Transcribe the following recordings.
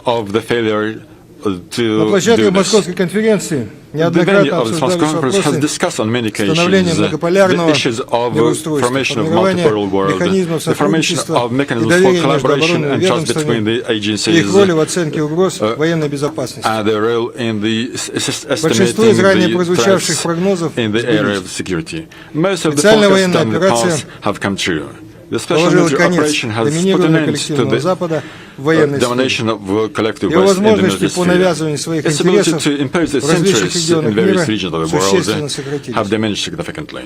of the failure На to площадке do this. Московской конференции The venue неоднократно of this обсуждались conference has вопросы discussed on many occasions становления the многополярного issues of мироустройства, formation of формирования multipolar world, механизмов the formation сотрудничества of и mechanisms for доверия между collaboration оборонными and trust between the ведомствами и agencies, их роли в оценке угроз военной безопасности. and their role in the Большинство из ранее estimating the прозвучавших threats прогнозов in the area of сбылись. security. Most of the Специальная forecasts военная done in the операция past have come true. The special положила military конец operation has put an доминированию end to коллективного the Запада в военной сфере. domination of collective Его West in the возможности military по навязыванию своих sphere. Its ability интересов to impose в its различных interests регионах in various мира regions of the существенно world сократились. have diminished significantly.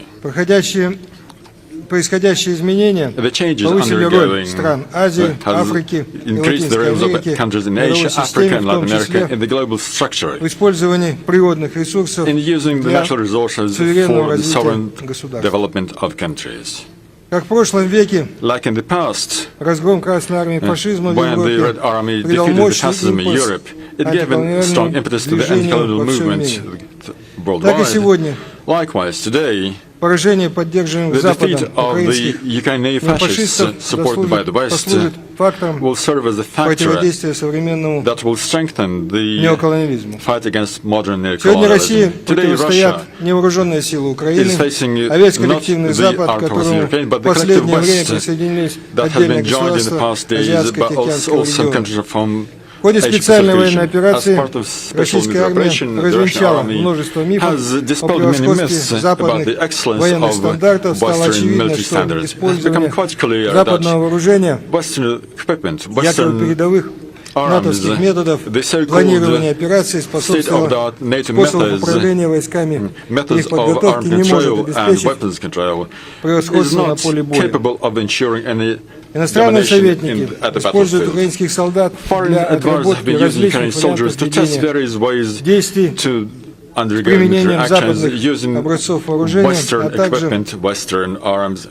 Происходящие изменения The changes повысили роль undergoing стран Азии, Африки и increased the Латинской roles of Америки countries in в мировой Asia, Africa, системе, and в том Latin America числе in the global structure, в использовании природных ресурсов in using the для natural resources суверенного for the развития sovereign государств. development of countries. Как в прошлом веке Like in the past, разгром Красной Армии фашизма в when the Red Европе Army придал defeated the мощный fascism in импульс Europe, it gave a strong impetus to the движению anti-colonial во всем movement мире. Так и worldwide. сегодня Likewise, today, поражение поддерживаемых the defeat Западом of the украинских Ukrainian fascists, неофашистов supported by the West, послужит фактором will serve as a factor противодействия современному that will strengthen the неоколониализму. fight against modern Сегодня России neocolonialism. Today, противостоят Russia невооруженные силы Украины, is facing а весь not коллективный the Запад, к armed forces of которому Ukraine, but в the collective последнее время West присоединились that has отдельные been joined in the государства past days, but Азиатско-Тихоокеанского also some региона. countries from В ходе специальной военной As операции part of special российская армия operation, the Russian развенчала army множество мифов has о dispelled many превосходстве myths about западных the excellence военных of стандартов. Стало Western очевидно, military что standards. It has использование become quite clear западного that вооружения, Western equipment, якобы Western передовых arms, натовских методов the so-called планирования операций способствовало state-of-the-art NATO способам methods, управления войсками и methods их of подготовки armed не может control and обеспечить weapons control is превосходство на not поле боя. capable of ensuring any Иностранные domination советники at the используют battlefield. украинских солдат Foreign для advisors have отработки been using Ukrainian различных soldiers вариантов to test ведения various ways действий to undergo military применением actions западных using образцов вооружения, Western а также equipment, Western arms.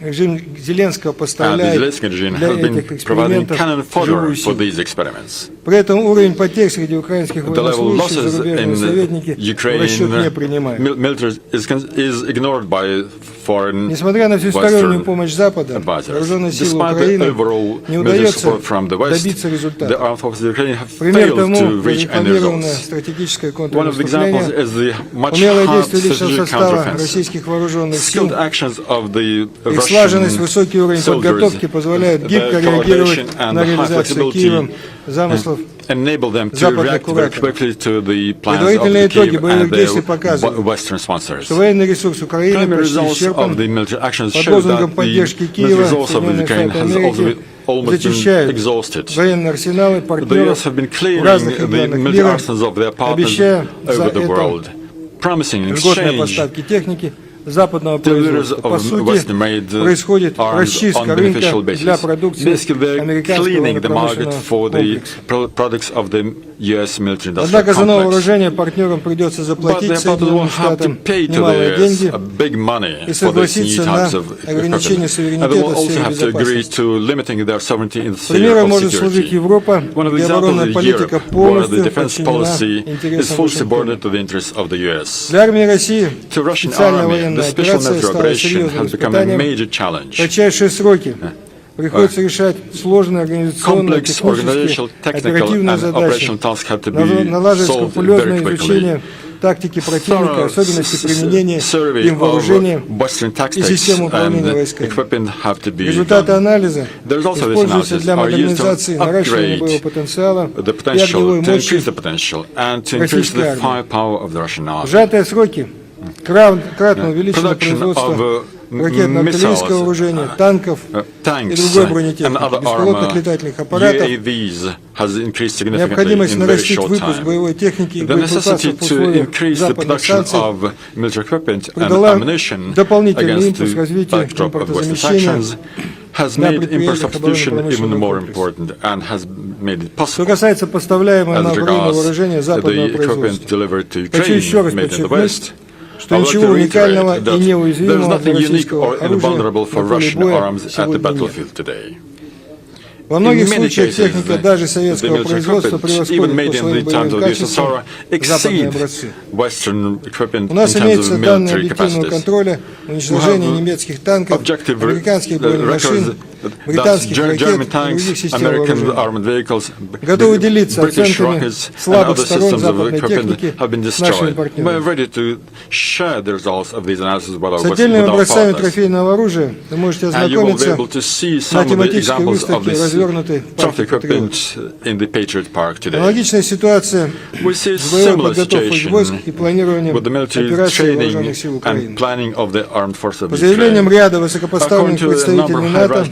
режим Зеленского And the поставляет Zelensky regime для has been этих providing экспериментов cannon fodder живую for силу. these experiments. При этом уровень потерь среди украинских The level of военнослужащих losses зарубежные in советники в расчет не Ukraine принимают. military is ignored by foreign Несмотря на всестороннюю Western помощь Запада, advisors. вооруженные силы Despite the Украины overall не military удается support from the West, добиться the результата. armed forces of Ukraine have Пример failed тому to reach any реформированное results. стратегическое One of the examples контрнаступление, is the much умелое hard действие личного strategic состава counteroffensive. российских вооруженных сил, Skilled actions of the их слаженность, Russian высокий уровень soldiers, подготовки позволяют гибко their реагировать coordination and на the high реализацию flexibility Киевом замыслов. enable them to западных react very кураторов. quickly to the plans of Предварительные the итоги Kiev боевых and действий their показывают, Western sponsors. что военный ресурс Украины Primary почти results исчерпан. of the military actions Под show лозунгом that поддержки the Киева military resource of Соединенные Ukraine Штаты has Америки almost been зачищают exhausted. военные арсеналы The партнеров US have been в clearing разных the регионах military мира, arsenals of their partners обещая за over the это world, promising in льготные exchange поставки техники западного deliveries производства. По of сути, Western-made происходит arms on расчистка рынка beneficial для basis. продукции Basically, they're американского cleaning the market военно-промышленного for the комплекса. products of the US military industrial Однако за новое complex. вооружение партнерам придется But заплатить the partners will Соединенным have to Штатам pay to немалые the деньги US big money и for these new согласиться types на of ограничение equipment. And they will суверенитета в also сфере have to agree безопасности. to limiting their sovereignty in the sphere Примером of может служить security. Европа, One of the где examples оборонная is политика Europe, where the полностью defense подчинена policy is интересам fully Вашингтона. subordinate to the interests of the US. Для армии России To Russian специальная army, the военная special операция military стала operation серьезным has become a испытанием. major challenge. В кратчайшие сроки приходится решать сложные организационные, Complex organizational, технические, technical, оперативные and задачи, operational tasks have to be налаживать solved скрупулезное very quickly. изучение тактики противника, особенности применения Survey им вооружения of Western и tactics систем управления and войсками. equipment have to be Результаты done. анализа There's also this используются analysis для are used to модернизации, наращивания upgrade боевого потенциала the и огневой potential, to мощи increase the potential and to increase российской the армии. firepower of the Russian В army. сжатые сроки кратно увеличено Production производство of ракетно-артиллерийского вооружения, танков и tanks другой and бронетехники, other беспилотных armor, летательных аппаратов, UAVs has increased significantly необходимость in very нарастить short выпуск time. боевой техники и The боеприпасов necessity в to условиях increase the западных production санкций of military equipment and придала ammunition дополнительный against импульс the развитию backdrop of Western импортозамещения sanctions has на made import предприятиях substitution even оборонно-промышленного more комплекса. important and has made it Что possible касается поставляемого на as оборонное regards вооружение западного the equipment производства. delivered to Хочу еще раз Ukraine made in the подчеркнуть, West. что I would like ничего to уникального reiterate и that there is неуязвимого для nothing unique российского or invulnerable оружия for на поле Russian боя arms at the сегодня нет. battlefield today. Во многих In many случаях cases, техника даже советского the military производства equipment, even превосходит made по in своим the times боевым of the качествам USSR, западные exceed образцы. Western equipment У in нас terms имеются of данные military объективного capacities. контроля, уничтожения немецких танков, Objective американских бронемашин, records британских ракет и других систем вооружения. Готовы делиться оценками слабых сторон западной техники с нашими партнерами. С отдельными образцами трофейного оружия вы можете ознакомиться на тематической выставке, развернутой в парке Патриот. Аналогичная ситуация с боевой подготовкой войск и планированием операций вооруженных сил Украины. По заявлениям ряда высокопоставленных представителей НАТО,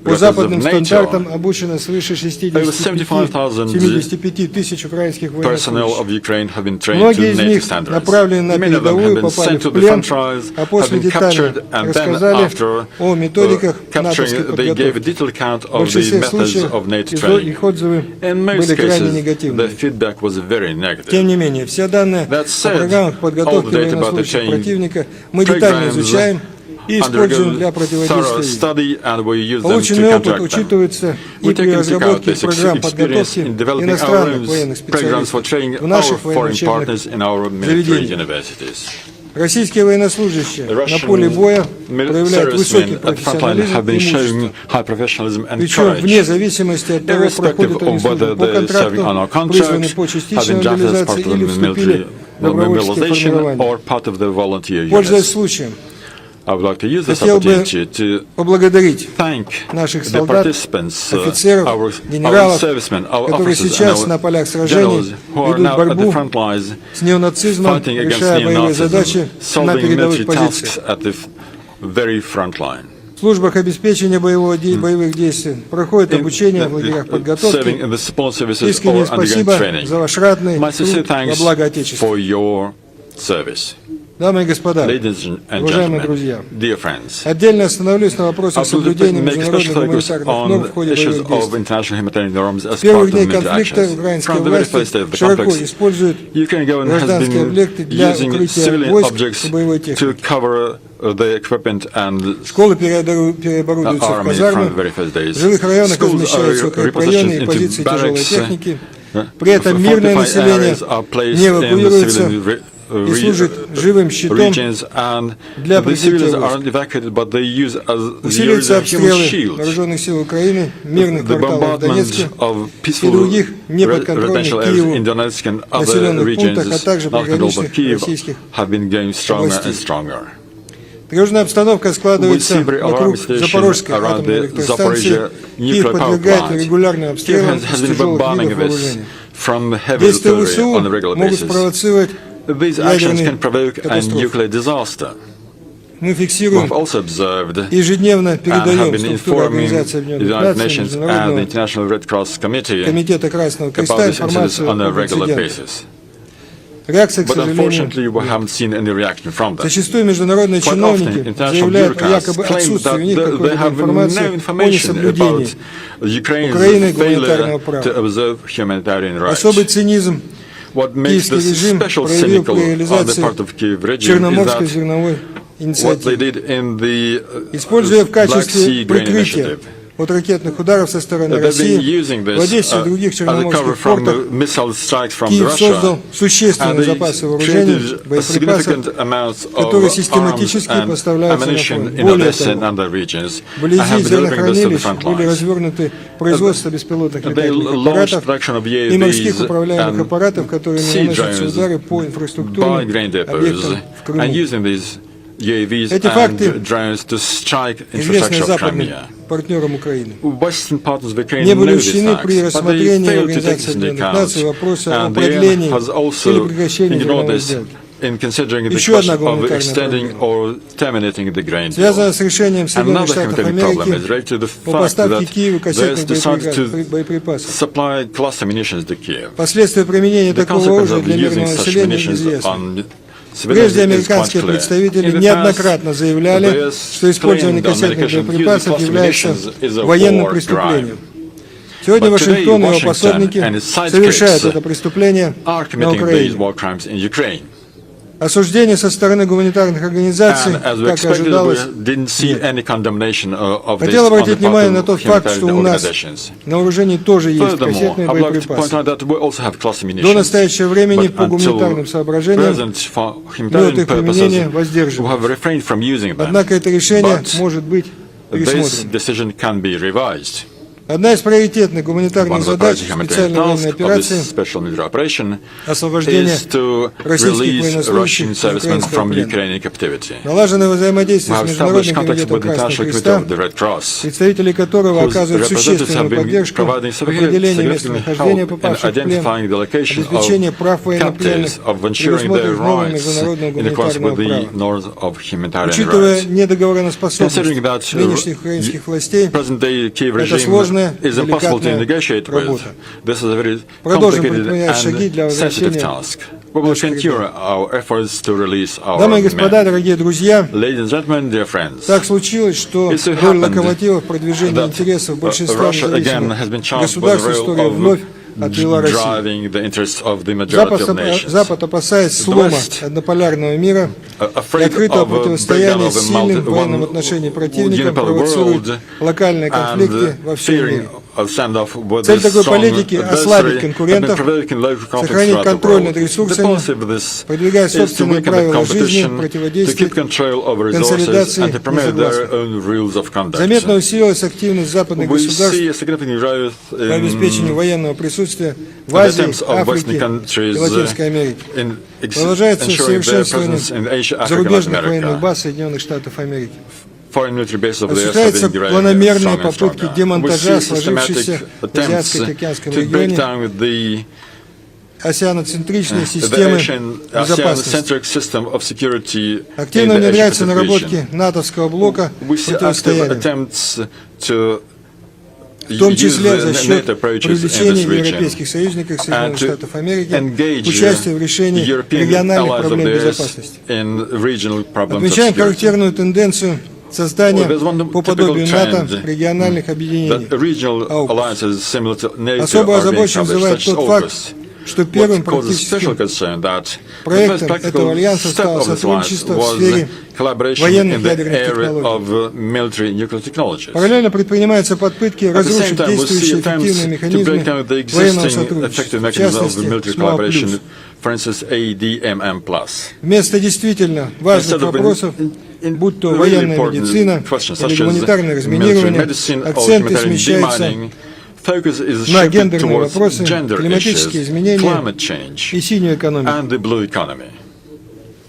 по западным стандартам обучено свыше 75 тысяч украинских военнослужащих. Многие из них направлены на передовую, попали в плен, а после детально рассказали о методиках натовской подготовки. В большинстве случаев их отзывы были крайне негативными. Тем не менее, все данные о программах подготовки военнослужащих противника мы детально изучаем и используем для противодействия. Полученный опыт учитывается и при разработке программ подготовки иностранных военных специалистов в наших военно-учебных заведениях. Российские военнослужащие на поле боя проявляют высокий профессионализм и мужество. Причем вне зависимости от того, проходят они службу по контракту, призваны по частичной мобилизации или вступили в добровольческие формирования. Пользуясь случаем, хотел бы поблагодарить наших солдат, офицеров, генералов, которые сейчас на полях сражений ведут борьбу с неонацизмом, решая боевые задачи на передовых позициях. В службах обеспечения боевых действий проходит обучение в лагерях подготовки. Искренне спасибо за ваш ратный труд во благо Отечества. Дамы и господа, уважаемые друзья, отдельно остановлюсь на вопросах соблюдения международных гуманитарных норм в ходе боевых действий. С первых дней конфликта украинские власти широко используют гражданские объекты для укрытия войск и боевой техники. Школы переоборудуются в казармы, в жилых районах размещаются укрепрайоны и позиции тяжелой техники. При этом мирное население не эвакуируется и служит живым щитом для прикрытия войск. Усиливаются обстрелы вооруженных сил Украины, мирных кварталов в Донецке и других неподконтрольных Киеву населенных пунктах, а также приграничных российских областей. Тревожная обстановка складывается вокруг Запорожской атомной электростанции. Киев подвергает регулярным обстрелам с тяжелых видов вооружения. Действия ВСУ могут спровоцировать ядерные катастрофы. Мы фиксируем, ежедневно передаем структуру Организации Объединенных Наций, Международного комитета Красного Креста информацию об инцидентах. Реакция, к сожалению, зачастую международные чиновники заявляют о якобы отсутствии у них какой-либо информации о несоблюдении Украины гуманитарного права. Особый цинизм киевский режим проявил при реализации Черноморской зерновой инициативы. Используя в качестве прикрытия от ракетных ударов со стороны России, в Одессе и других черноморских портах Киев создал существенные запасы вооружений, боеприпасов, которые систематически поставляются на фронт. Более того, вблизи зернохранилищ были развернуты производство беспилотных летательных аппаратов и морских управляемых аппаратов, которые наносятся удары по инфраструктурным объектам в Крыму. Эти факты известны западным партнерам Украины. Не были учтены при рассмотрении Организации Объединенных Наций вопроса о продлении или прекращении зерновой сделки. Еще одна гуманитарная проблема связана с решением Соединенных Штатов Америки по поставке Киеву кассетных боеприпасов. Последствия применения такого оружия для мирного населения неизвестны. Прежде американские представители неоднократно заявляли, что использование кассетных боеприпасов является военным преступлением. Сегодня Вашингтон и его пособники совершают это преступление на Украине. Осуждения со стороны гуманитарных организаций, как и ожидалось, нет. Хотел обратить внимание на тот факт, что у нас на вооружении тоже есть кассетные боеприпасы. До настоящего времени по гуманитарным соображениям мы от их применения воздерживаемся. Однако это решение может быть this decision can be revised. Одна из приоритетных гуманитарных задач специальной военной операции – освобождение российских военнослужащих из украинского плена. Налаженное взаимодействие с Международным комитетом Красного Креста, представители которого оказывают существенную поддержку в определении местонахождения попавших в плен, обеспечение прав военнопленных, предусмотренных нормами международного гуманитарного права. Учитывая недоговороспособность нынешних украинских властей, это сложная, is impossible to negotiate with. This is a very complicated and sensitive task. We will continue our efforts to release our men. Дамы и господа, дорогие друзья, Ladies and gentlemen, dear friends, так случилось, что роль локомотива в продвижении интересов большинства независимых государств истории вновь отвела Россию. Запад, опасаясь слома однополярного мира и открытого противостояния с сильным в военном отношении противником, провоцирует локальные конфликты во всем мире. Цель такой политики – ослабить конкурентов, сохранить контроль над ресурсами, продвигая собственные правила жизни, противодействия, консолидации несогласных. Заметно усилилась активность западных государств по обеспечению военного присутствия в Азии, Африке и Латинской Америке. Продолжается совершенствование зарубежных военных баз Соединенных Штатов Америки. Осуществляются планомерные попытки демонтажа сложившейся в Азиатско-Тихоокеанском регионе асианоцентричной системы безопасности. Активно внедряются наработки натовского блока противостояния, в том числе за счет привлечения европейских союзников Соединенных Штатов Америки к участию в решении региональных проблем безопасности. Отмечаем характерную тенденцию создания по подобию НАТО региональных объединений. Особо озабочен вызывает тот факт, что первым практическим проектом этого альянса стало сотрудничество в сфере военных ядерных технологий. Параллельно предпринимаются попытки разрушить действующие эффективные механизмы военного сотрудничества, в частности, вместо действительно важных вопросов, будь то военная медицина или гуманитарное разминирование, акценты смещаются на гендерные вопросы, климатические изменения и синюю экономику.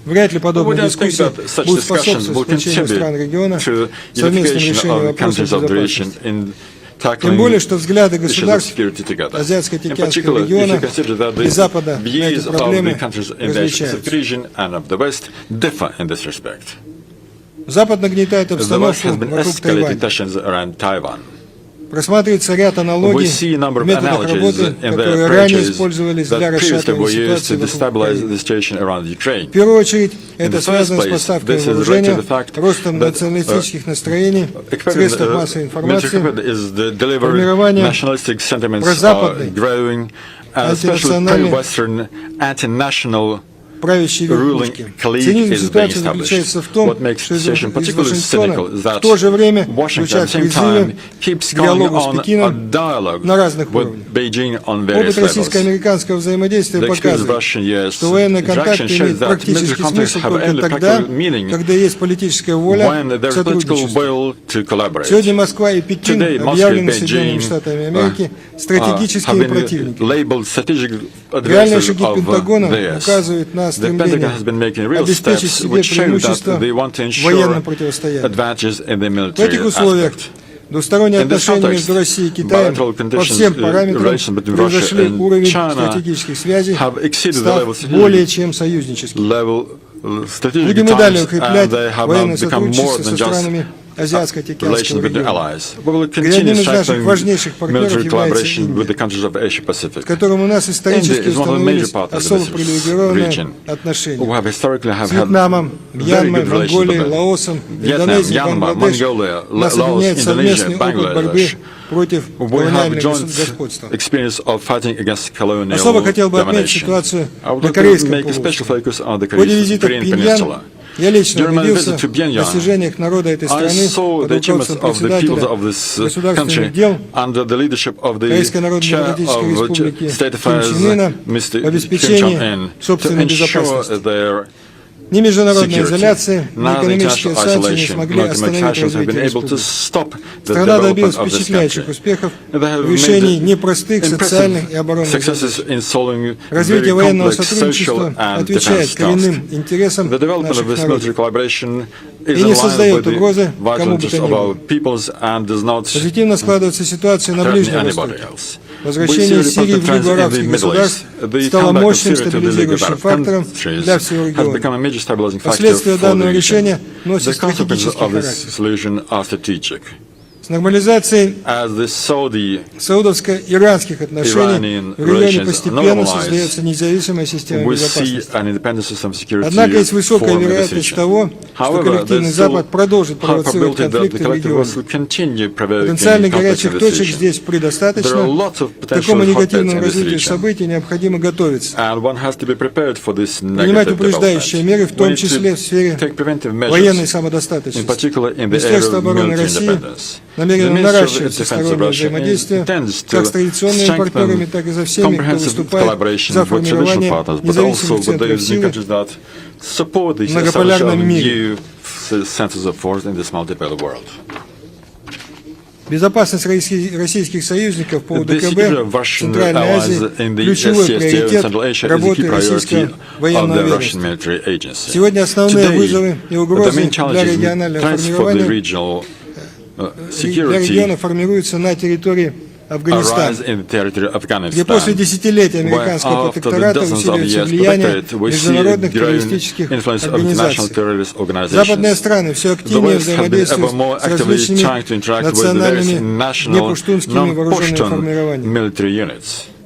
Вряд ли подобные дискуссии будут способствовать сплочению стран региона совместным решением вопросов безопасности. Тем более, что взгляды государств Азиатско-Тихоокеанского региона и Запада на эти проблемы различаются. Запад нагнетает обстановку вокруг Тайваня. Просматривается ряд аналогий в методах работы, которые ранее использовались для расшатывания ситуации вокруг Украины. В первую очередь, это связано с поставкой вооружения, ростом националистических настроений, средств массовой информации, формированием прозападной, антинациональной правящей верхушки. Цинизм ситуации заключается в том, что из Вашингтона в то же время звучат призывы к диалогу с Пекином на разных уровнях. Опыт российско-американского взаимодействия показывает, что военные контакты имеют практический смысл только тогда, когда есть политическая воля к сотрудничеству. Сегодня Москва и Пекин объявлены Соединенными Штатами Америки стратегическими противниками. Реальные шаги Пентагона указывают на стремление обеспечить себе преимущество в военном противостоянии. В этих условиях двусторонние отношения между Россией и Китаем по всем параметрам превзошли уровень стратегических связей, став более чем союзническим. Будем и далее укреплять военное сотрудничество со странами Азиатско-Тихоокеанского региона, где одним из наших важнейших партнеров является Индия, с которым у нас исторически установились особо привилегированные отношения. С Вьетнамом, Мьянмой, Монголией, Лаосом, Индонезией, Бангладеш нас объединяет совместный опыт борьбы против колониального господства. Особо хотел бы отметить ситуацию на Корейском полуострове. В ходе визита в Пхеньян я лично убедился в достижениях народа этой страны под руководством председателя государственных дел Корейской Народно-Демократической Республики Ким Чен Ына в обеспечении собственной безопасности. Ни международная изоляция, ни Neither экономические international санкции не isolation смогли nor economic остановить sanctions have been развитие able to республики. stop the Страна добилась development of this впечатляющих country. успехов They have в решении made непростых социальных и оборонных задач. successes in solving Развитие very военного complex social сотрудничества and отвечает defense коренным tasks. интересам The development наших of this народов. military collaboration is И in не line создает with угрозы the vital кому бы interests то of ни our было. peoples and does not Позитивно складывается ситуация на threaten Ближнем anybody Востоке. else. Возвращение Сирии в Лигу арабских государств стало мощным стабилизирующим фактором для всего региона. Последствия данного решения носят стратегический характер. С нормализацией саудовско-иранских отношений в регионе постепенно создается независимая система безопасности. Однако есть высокая вероятность того, что коллективный Запад продолжит провоцировать конфликты в регионе. Потенциальных горячих точек здесь предостаточно. К такому негативному развитию событий необходимо готовиться. Принимать упреждающие меры, в том числе в сфере военной самодостаточности. Министерство обороны России намерено наращивать всестороннее взаимодействие как с традиционными партнерами, так и со всеми, кто выступает за формирование независимых центров силы в многополярном мире. Безопасность российских союзников по УДКБ в Центральной Азии – ключевой приоритет работы российского военного ведомства. Сегодня основные вызовы и угрозы для регионального формирования для региона формируются на территории Афганистана, где после десятилетий американского протектората усиливается влияние международных террористических организаций. Западные страны все активнее взаимодействуют с различными национальными непуштунскими вооруженными формированиями.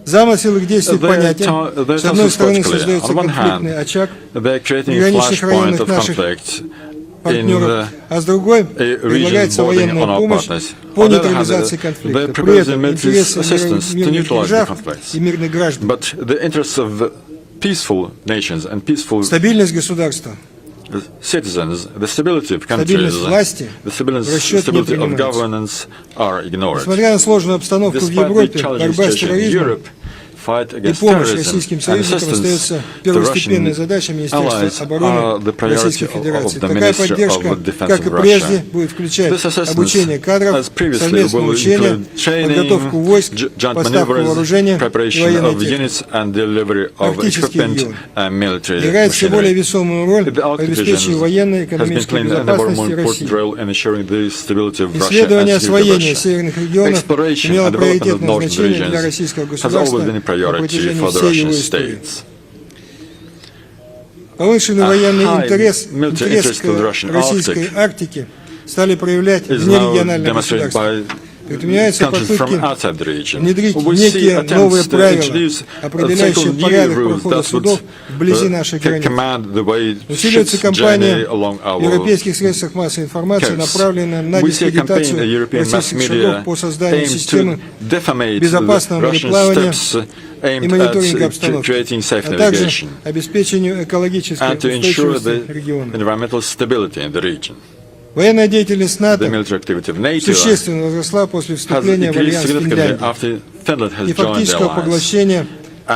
Замысел их действий понятен. С одной стороны создается конфликтный очаг в граничных районах наших партнеров, а с другой предлагается военная помощь по нейтрализации конфликта. При этом интересы мирных держав и мирных граждан, стабильность государства, стабильность власти в расчет не принимается. Несмотря на сложную обстановку в Европе, борьба с терроризмом и помощь российским союзникам остается первостепенной задачей Министерства обороны Российской Федерации. Такая поддержка, как и прежде, будет включать обучение кадров, совместное учение, подготовку войск, поставку вооружения и военной техники. Арктический регион играет все более весомую роль в обеспечении военной и экономической безопасности России. Исследование освоения северных регионов имело приоритетное значение для российского государства на протяжении всей его истории. Повышенный военный интерес к российской Арктике стали проявлять внерегиональные государства. Предпринимаются попытки внедрить некие новые правила, определяющие порядок прохода судов вблизи наших границ. Усиливается кампания в европейских средствах массовой информации, направленная на дискредитацию российских шагов по созданию системы безопасного мореплавания и мониторинга обстановки, а также обеспечению экологической устойчивости региона. Военная деятельность НАТО существенно возросла после вступления в альянс Финляндии и фактического поглощения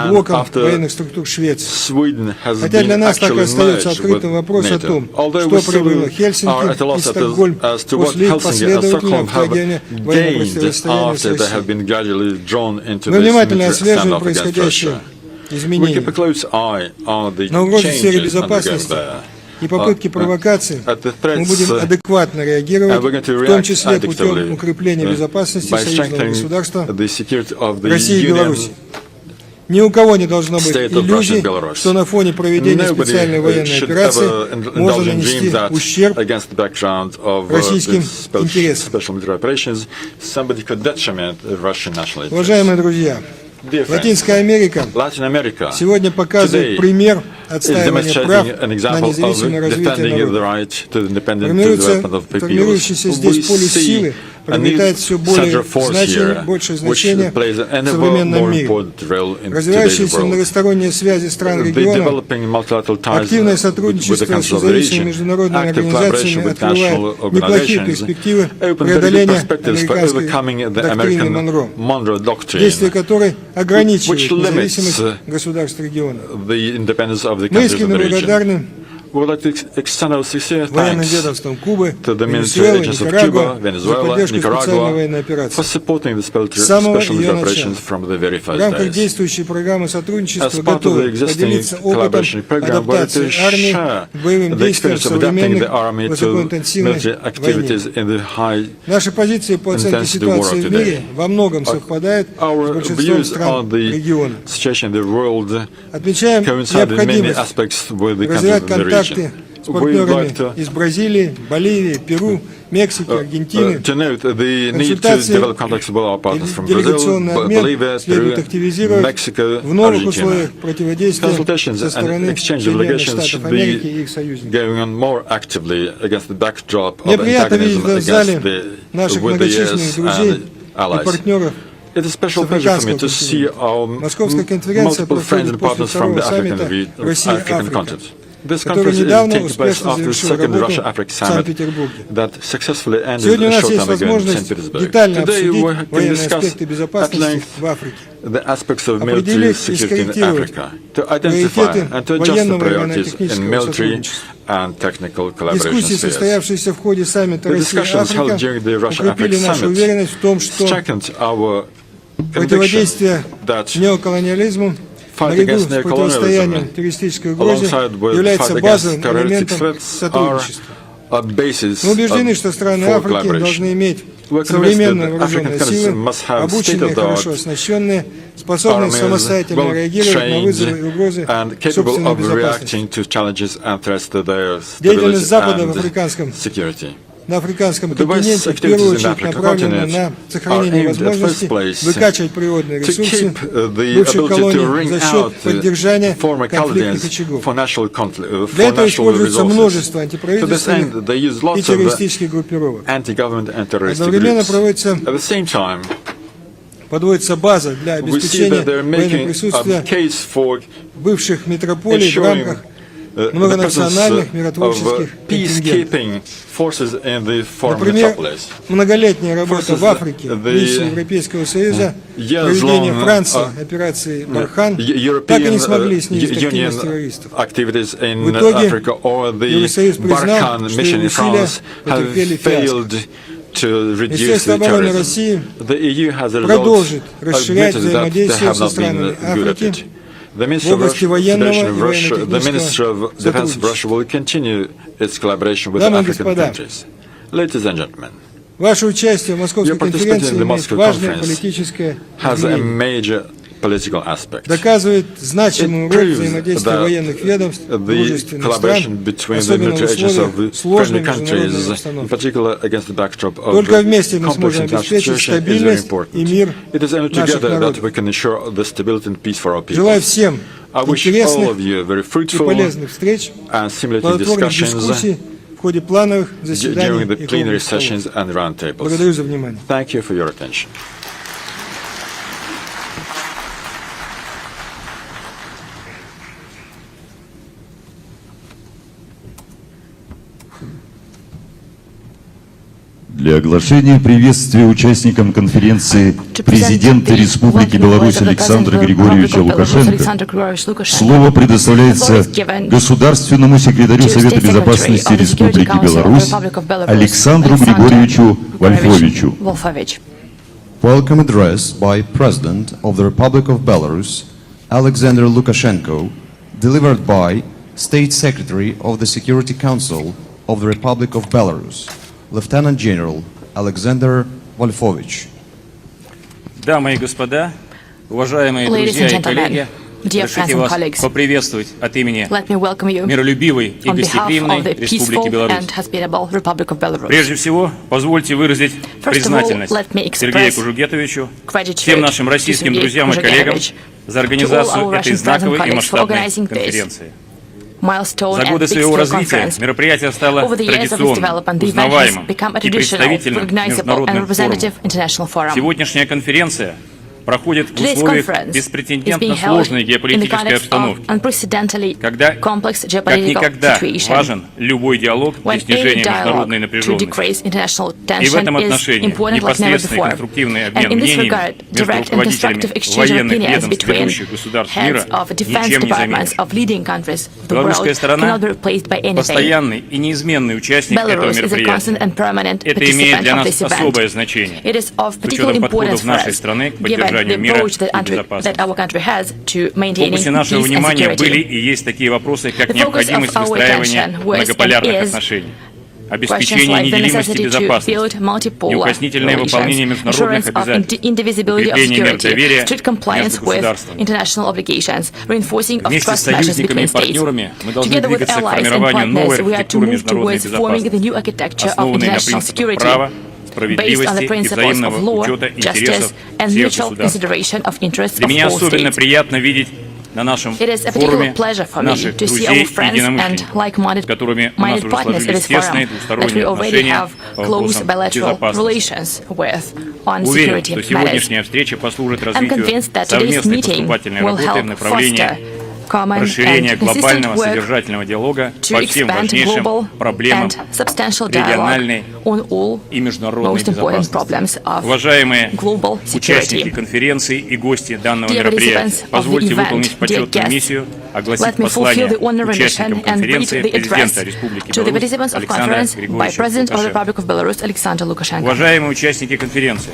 блоком военных структур Швеции. Хотя для нас так и остается открытым вопрос о том, что привело Хельсинки и Стокгольм после их последовательного введения военного противостояния с Россией. Мы внимательно отслеживаем происходящие изменения. На угрозы в сфере безопасности и попытки провокации мы будем адекватно реагировать, в том числе путем укрепления безопасности союзного государства России и Беларуси. Ни у кого не должно быть иллюзий, что на фоне проведения специальной военной операции можно нанести ущерб российским интересам. Уважаемые друзья, Латинская Америка сегодня показывает пример отстаивания прав на независимое развитие народа. Формирующийся здесь поле силы приобретает все большее значение в современном мире. Развивающиеся многосторонние связи стран региона, активное сотрудничество с независимыми международными организациями открывает неплохие перспективы преодоления американской доктрины Монро, действие которой ограничивает независимость государств региона. Мы искренне благодарны We would like to extend our sincere военным thanks ведомствам Кубы, to the military Венесуэлы, agents of Никарагуа Cuba, за Venezuela, поддержку специальной военной Nicaragua for операции. supporting the С самого special ее operations начала. from the very В first рамках days. действующей программы As сотрудничества part of the готовы existing поделиться опытом collaboration program, we're адаптации to армии share к боевым the действиям в experience of adapting современных the army to высокоинтенсивной military activities войне. in the high Наши позиции по оценке intensity war ситуации в today. мире во многом совпадают с Our большинством views стран on the региона. situation in the world Отмечаем coincide in many необходимость aspects with the countries развивать in the контакты region. с We would партнерами like to из Бразилии, Боливии, Перу, Мексики, Аргентины. to note the need to Консультации develop contacts with our partners from Brazil, делегационный обмен Bolivia, следует Peru, активизировать Mexico, в новых Argentina. условиях противодействия Consultations со and стороны exchange of Соединенных delegations Штатов should Америки и be их союзников. going on more actively against the backdrop Мне of приятно видеть antagonism в зале against наших with the многочисленных US друзей and и allies. партнеров. It is a special pleasure for me to see our Московская конференция multiple friends проходит and после partners from второго the саммита African Россия-Африка, continent. This который conference is недавно taking place успешно after the завершил second работу Russia-Africa в summit Санкт-Петербурге. that successfully ended Сегодня у a нас short есть time ago in St. возможность Petersburg. детально Today обсудить we can военные discuss аспекты at безопасности length в Африке, the aspects of military определить и security in скорректировать Africa, to identify приоритеты and to adjust the военного и priorities in военно-технического military сотрудничества. and technical collaboration Дискуссии, spheres. состоявшиеся в ходе саммита The discussions held during the Россия-Африка, укрепили Russia-Africa нашу summit уверенность в том, что strengthened our conviction противодействие that неоколониализму fight наряду against с противостоянием neocolonialism террористической угрозе alongside with является fight базовым against terroristic элементом threats сотрудничества. are a basis Мы убеждены, что страны for Африки collaboration. должны иметь We're convinced современные that вооруженные African силы, countries must have обученные, state-of-the-art хорошо оснащенные, способные armies, самостоятельно well реагировать на вызовы и trained угрозы and capable собственной of безопасности. reacting to challenges and threats to their Деятельность stability Запада в and африканском security. на африканском The West's континенте в первую activities in очередь Africa направлены continent на сохранение are aimed at возможности first place выкачивать природные to ресурсы keep the бывших ability to колоний wring за счет out поддержания former конфликтных colonies очагов. for national Для этого resources. используется множество To this антиправительственных end, they use и lots of террористических группировок. anti-government and terrorist Одновременно groups. проводится At the same time, подводится база для we see обеспечения that they're военного making a присутствия case for бывших метрополий в ensuring рамках the многонациональных presence миротворческих of контингентов. peacekeeping forces in the former Например, metropolis. многолетняя работа в Африке, the миссии Европейского Союза, years-long, проведение Франции операции «Бархан», так и не смогли снизить активность Union террористов. activities in В итоге Africa or the Евросоюз признал, Barkhane что mission его in усилия France have потерпели failed to reduce Министерство the обороны terrorism. России The EU has a продолжит lot расширять admitted that they взаимодействие have со not been странами good at Африки it. The в Ministry of области военного Federation и of Russia, the Ministry военно-технического of Defense of Russia сотрудничества. will continue its collaboration with Дамы и African господа, countries. Ladies and gentlemen, Ваше участие в your Московской participation конференции in the имеет Moscow важное conference политическое has a измерение. major political aspect. Доказывает значимую It роль proves взаимодействия that военных ведомств the дружественных collaboration стран, between the особенно в military agents of условиях the сложной friendly международной countries, in обстановки. particular against the backdrop of Только вместе мы complex сможем international обеспечить situation, is very стабильность и important. мир It is only наших together that народов. we can ensure the stability and peace for our people. Желаю всем I wish all интересных of you very и fruitful полезных встреч, and stimulating плодотворных discussions дискуссий в ходе плановых заседаний during the и plenary круглых sessions столов. and roundtables. Благодарю за внимание. Thank you for your attention. Для оглашения приветствия участникам конференции президента Республики Беларусь Александра Григорьевича Лукашенко слово предоставляется государственному секретарю Совета Безопасности Республики Беларусь Александру Григорьевичу Вольфовичу. Welcome address by President of the Republic of Belarus, Alexander Lukashenko, delivered by State Secretary of the Security Council of the Republic of Belarus, Lieutenant General Alexander Wolfovich. Дамы и господа, уважаемые друзья и коллеги, разрешите вас поприветствовать от имени миролюбивой и гостеприимной Республики Беларусь. Прежде всего, позвольте выразить признательность Сергею Кужугетовичу, всем нашим российским друзьям и коллегам за организацию этой знаковой и масштабной конференции. За годы своего развития мероприятие стало традиционным, узнаваемым и представительным международным форумом. Сегодняшняя конференция проходит в условиях беспрецедентно сложной геополитической обстановки, когда как никогда важен любой диалог для снижения международной напряженности. И в этом отношении непосредственный конструктивный обмен мнениями между руководителями военных ведомств ведущих государств мира ничем не заменит. Белорусская сторона – постоянный и неизменный участник этого мероприятия. Это имеет для нас особое значение, с учетом подходов нашей страны к поддержанию мира и безопасности. В фокусе нашего внимания были и есть такие вопросы, как необходимость выстраивания многополярных отношений, обеспечение неделимости безопасности, неукоснительное выполнение международных обязательств, укрепление мер доверия между государствами. Вместе с союзниками и партнерами мы должны двигаться к формированию новой архитектуры международной безопасности, основанной на принципах права, справедливости и взаимного учета интересов всех государств. Для меня особенно приятно видеть на нашем форуме наших друзей и единомышленников, с которыми у нас уже сложились тесные двусторонние отношения по вопросам безопасности. Уверен, что сегодняшняя встреча послужит развитию совместной поступательной работы в направлении расширения глобального содержательного диалога по всем важнейшим проблемам региональной и международной безопасности. Уважаемые участники конференции и гости данного мероприятия, позвольте выполнить почетную миссию, огласить послание участникам конференции президента Республики Беларусь Александра Лукашенко. Уважаемые участники конференции,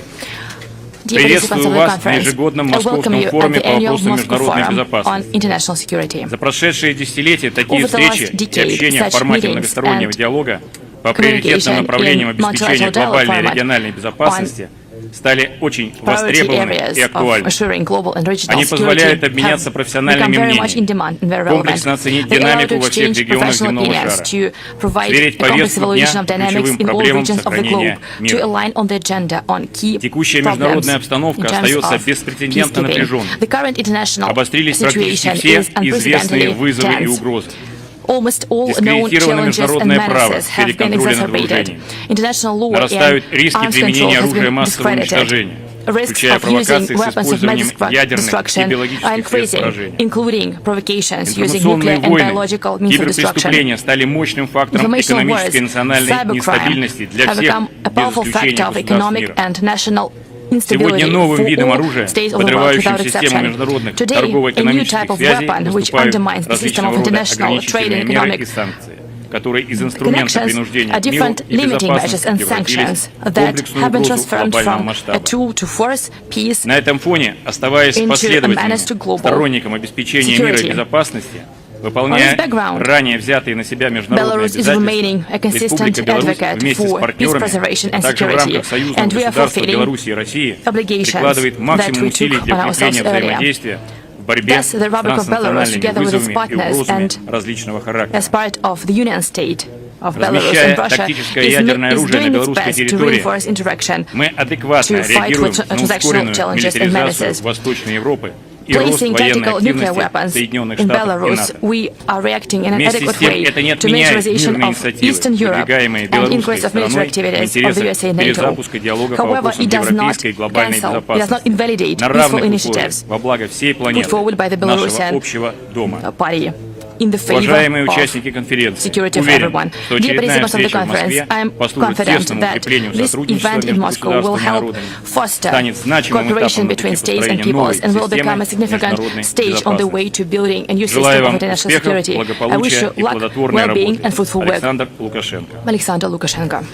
приветствую вас на ежегодном Московском форуме по вопросам международной безопасности. За прошедшие десятилетия такие встречи и общение в формате многостороннего диалога по приоритетным направлениям обеспечения глобальной и региональной безопасности стали очень востребованы и актуальны. Они позволяют обменяться профессиональными мнениями, комплексно оценить динамику во всех регионах земного шара, сверить повестку дня ключевым проблемам сохранения мира. Текущая международная обстановка остается беспрецедентно напряженной. Обострились практически все известные вызовы и угрозы. Дискредитировано международное право в сфере контроля над вооружением. Нарастают риски применения оружия массового уничтожения, включая провокации с использованием ядерных и биологических средств поражения. Информационные войны, киберпреступления стали мощным фактором экономической и национальной нестабильности для всех, без исключения государств мира. Сегодня новым видом оружия, подрывающим систему международных торгово-экономических связей, выступают различного рода ограничительные меры и санкции, которые из инструмента принуждения к миру и безопасности превратились в комплексную угрозу глобального масштаба. На этом фоне, оставаясь последовательным сторонником обеспечения мира и безопасности, выполняя ранее взятые на себя международные обязательства, Республика Беларусь вместе с партнерами, а также в рамках союзного государства Беларуси и России, прикладывает максимум усилий для укрепления взаимодействия в борьбе с транснациональными вызовами и угрозами различного характера. Размещая тактическое ядерное оружие на белорусской территории, мы адекватно реагируем на ускоренную милитаризацию Восточной Европы и рост военной активности Соединенных Штатов и НАТО. Вместе с тем, это не отменяет мирные инициативы, продвигаемые белорусской стороной в интересах перезапуска диалога по вопросам европейской и глобальной безопасности на равных условиях во благо всей планеты, нашего общего дома. Уважаемые участники конференции, уверен, что очередная встреча в Москве послужит тесному укреплению сотрудничества между государствами и народами, станет значимым этапом на пути построения новой системы международной безопасности. Желаю вам успехов, благополучия и плодотворной работы. Александр Лукашенко.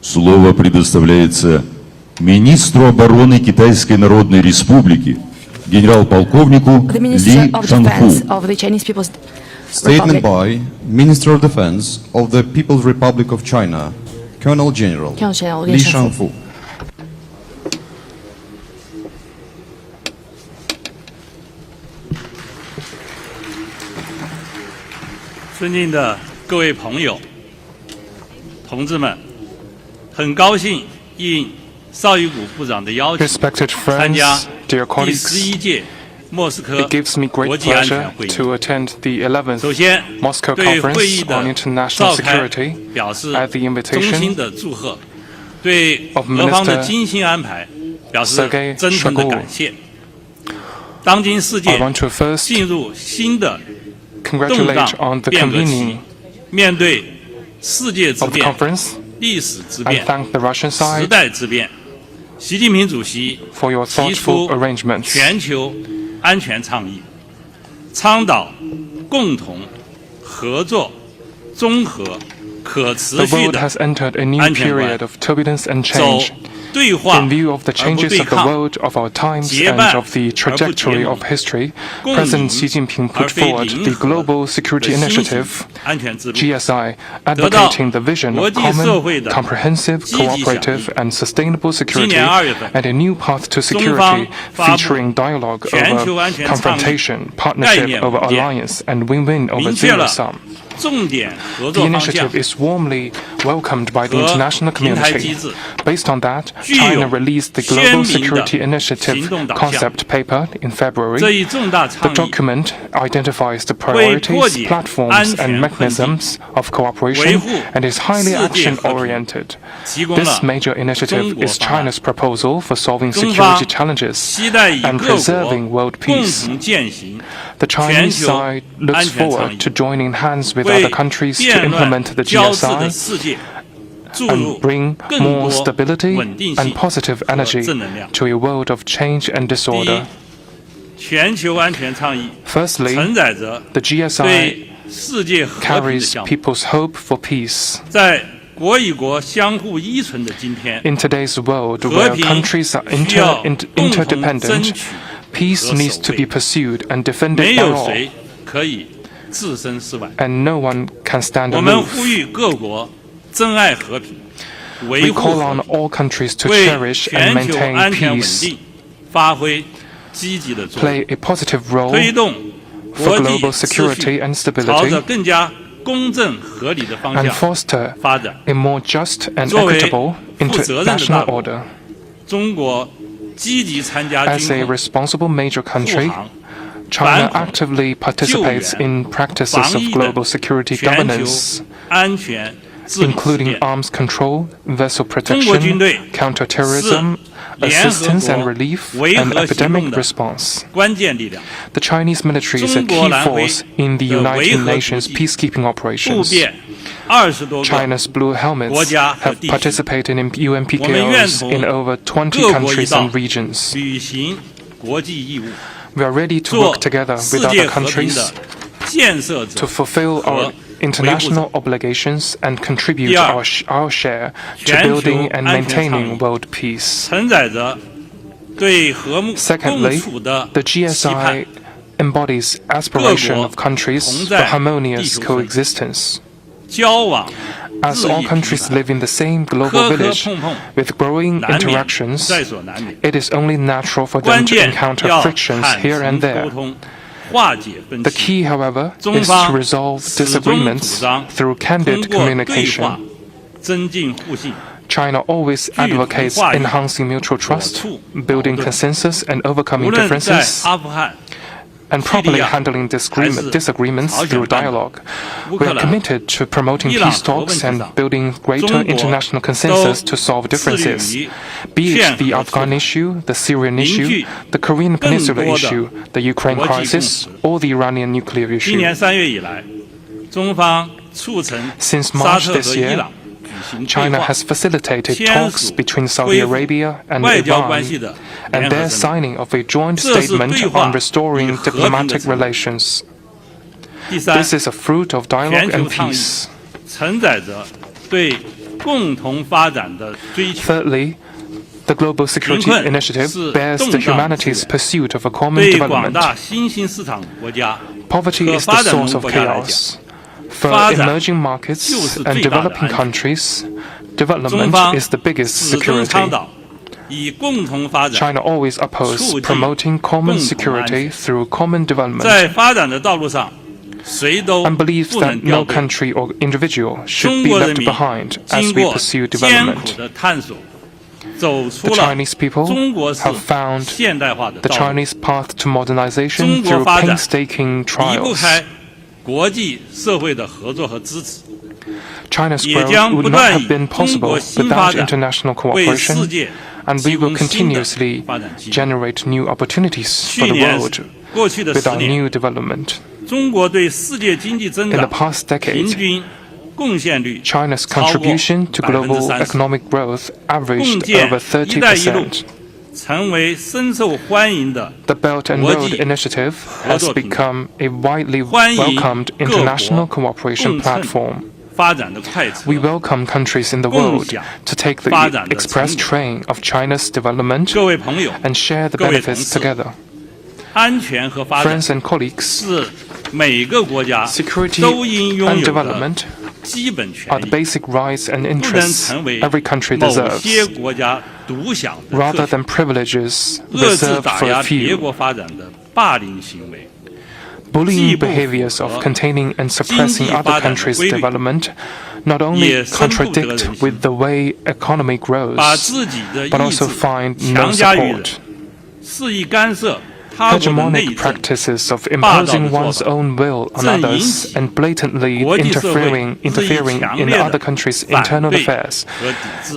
Слово предоставляется министру обороны Китайской Народной Республики, генерал-полковнику Ли Шанху. Statement by Minister of Defense of the People's Republic of China, Colonel General Li Shangfu. 尊敬的各位朋友、同志们，很高兴应邵玉谷部长的邀请，参加第11届 It gives me great pleasure to attend the 11th Moscow Conference on International Security at the invitation of Minister Sergei Shoigu. I want to first congratulate on the convening of the conference and thank the Russian side for your thoughtful arrangements. 安全倡议，倡导共同、合作、综合、可持续的 has entered a new 安全 period 观， of turbulence and 走 change. 对话 In view of the 而不 changes 对 of the 抗， world of our times 结 and 伴 of the 而不结 trajectory 盟， of history, 共赢 President Xi Jinping 而 put 非 forward 零 the 和 Global Security 的新型 Initiative, 安全之路， GSI, 得到 advocating the vision 国 of 际社会 common, 的 comprehensive, 积极响应。 cooperative, and sustainable 今 security, 年2月份 and a new path to 中方 security 发布 featuring dialogue 全球 over 安全倡议 confrontation, 概 partnership 念 over 文件， alliance, and win-win over 明确 zero 了 sum. 重点合 The 作方向 initiative is warmly welcomed by the 和 international 平台机 community. 制， Based on that, 具有 China released the 鲜 Global 明的 Security Initiative 行动导向。 concept paper in 这 February. 一重大 The 倡议 document identifies the 为破 priorities, 解 platforms, 安 and 全困境， mechanisms of 维 cooperation 护 and is highly 世界和平， action-oriented. 提供 This 了 major 中 initiative 国 is 方案。 China's proposal for solving 中方 security challenges 期待与 and 各国 preserving world 共 peace. 同践行 The 全 Chinese 球 side 安 looks 全倡 forward 议， to joining hands with 为 other countries to 变 implement 乱 the 交织的 GSI 世界注 and 入 bring 更 more 多 stability 稳定 and 性 positive 和 energy 正能量。 to a world of change and 第一 disorder.，全球安全倡议 Firstly, 承载着 the GSI 对世界和平的 carries 项目。 people's hope for peace. 在国与国相互依存的今天， In today's world, 和 where 平 countries are 需要共同争 interdependent, 取 peace 和 needs 守 to 卫 be pursued and 没 defended by 有 all, 谁可以置身事外。 and no one can stand 我们 aloof. 呼吁各国珍爱和平，维 We 护 call 和 on 平， all countries to 为 cherish and 全球 maintain 安全稳 peace, 定发挥积极的作用， play a positive role 推动 for 国际 global 秩 security 序 and 朝着 stability 更加公正合理的方 and 向 foster 发展。 a more just and 作为 equitable 负责任的大 international 国 order. 中国积极参加 As 军 a 控、 responsible major 护 country, 航、 China 反恐、 actively participates 救援、 in practices 防 of 疫的 global security 全球 governance, 安全治理实 including 践。 arms control, vessel 中国军 protection, 队 counterterrorism, 是联合 assistance and 国 relief, 维 and 和行动 epidemic 的 response. 关键力量， The Chinese military is a 中国 key 蓝徽 force in the 的维 United 和 Nations 主义 peacekeeping 步 operations. 遍20多个 China's blue helmets 国家和 have 地区。 participated in UN 我们愿 PKOs 同 in over 20各国一 countries 道 and regions. 履行国际义务， We are ready to 做 work together 世 with 界 other 和平 countries 的建设 to 者 fulfill 和 our 维护 international 者。 obligations and contribute 第二， our share to 全球 building and 安全倡议 maintaining world peace. 承载着对和睦共 Secondly, 处的 the 期盼 GSI。embodies aspiration of countries 同 for 在 harmonious 地球村。 coexistence. 交往 As 日 all 益频 countries 繁， live in the same global 磕磕 village 碰碰 with growing 难免 interactions, 在所难免。 it is only natural for them 关 to 键 encounter 要 frictions 坦 here 诚 and 沟 there. 通，化解分 The 歧。 key, however, 中 is to 方 resolve 始终主 disagreements 张 through 通 candid 过对 communication. 话增进互信， China always advocates 话语 enhancing mutual trust, 处 building 矛盾。 consensus, and 无 overcoming 论在 differences, 阿富汗、 and properly 叙利亚 handling 还是 disagreements 朝鲜 through 半岛、 dialogue. 乌 We 克 are 兰、 committed to promoting 伊朗 peace 核问 talks 题 and 上， building 中 greater 国 international 都 consensus to solve 致力 differences, 于 be it 劝 the 和促 Afghan 和， issue, the Syrian 凝 issue, 聚 the Korean 更 Peninsula 多的 issue, the Ukraine 国际共 crisis, 识。 or the Iranian nuclear 今 issue. 年3月以来，中方促成 Since 沙 March 特 this 和伊 year, 朗举行对 China 话 has facilitated 签 talks 署 between 恢 Saudi 复 Arabia and 外交 Iran 关系的 and 联合 their 声明。 signing of a joint 这是 statement 对话 on restoring 与和平的 diplomatic 成果。 relations. 第三， This is a fruit of dialogue 全球 and 倡议 peace. 承载着对共同发展的追求， Thirdly, the Global Security 贫困 Initiative 是 bears the 动荡之 humanity's 源， pursuit of a common 对广 development. 大新兴市场国家 Poverty 和 is the 发展中 source of 国家来讲， chaos. For 发展 emerging markets 就是 and 最大的 developing 安全。 countries, 中 development 方 is the biggest 始终倡 security. 导以共同发展 China always opposes 促进 promoting common 共同安全。 security through common development 在发展的道路上，谁都 and believes 不能 that 掉 no 队。 country or individual should 中 be 国人 left 民 behind as 经 we 过 pursue 艰苦 development. 的探索， The Chinese people have found the Chinese path to modernization through painstaking trials. China's growth would not have been possible without international cooperation, and we will continuously generate new opportunities for the world with our new development. In the past decade, China's contribution to global economic growth averaged over 30%. The Belt and Road Initiative has become a widely welcomed international cooperation platform. We welcome countries in the world to take the express train of China's development and share the benefits together. Friends and colleagues, security and development are the basic rights and interests every country deserves, rather than privileges reserved for a few. Bullying behaviors of containing and suppressing other countries' development not only contradict with the way economy grows, but also find no support. Hegemonic practices of imposing one's own will on others and blatantly interfering in other countries' internal affairs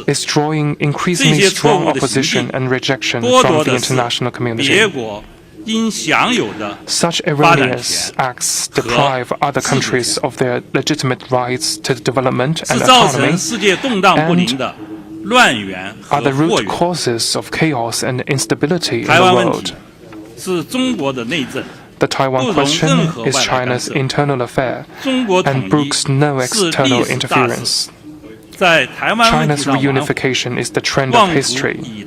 is drawing increasingly strong opposition and rejection from the international community. Such erroneous acts deprive other countries of their legitimate rights to development and autonomy and are the root causes of chaos and instability in the world. The Taiwan question is China's internal affair and brooks no external interference. China's reunification is the trend of history.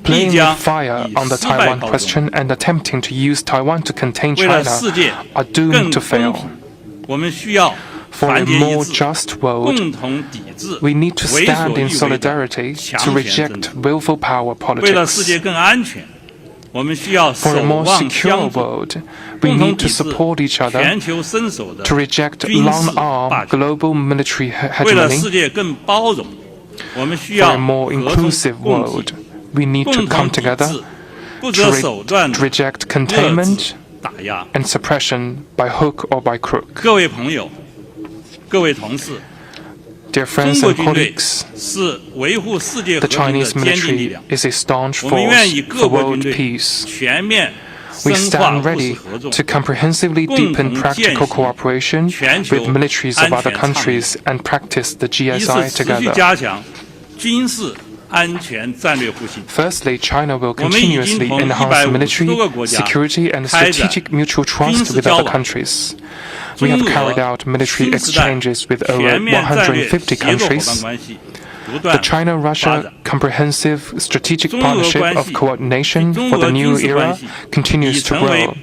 Playing with fire on the Taiwan question and attempting to use Taiwan to contain China are doomed to fail. For a more just world, we need to stand in solidarity to reject willful power politics. For a more secure world, we need to support each other to reject long-arm global military hegemony. For a more inclusive world, we need to come together to reject containment and suppression by hook or by crook. Dear friends and colleagues, the Chinese military is a staunch force for world peace. We stand ready to comprehensively deepen practical cooperation with militaries of other countries and practice the GSI together. Firstly, China will continuously enhance military, security, and strategic mutual trust with other countries. We have carried out military exchanges with over 150 countries. The China-Russia Comprehensive Strategic Partnership of Coordination for the New Era continues to grow,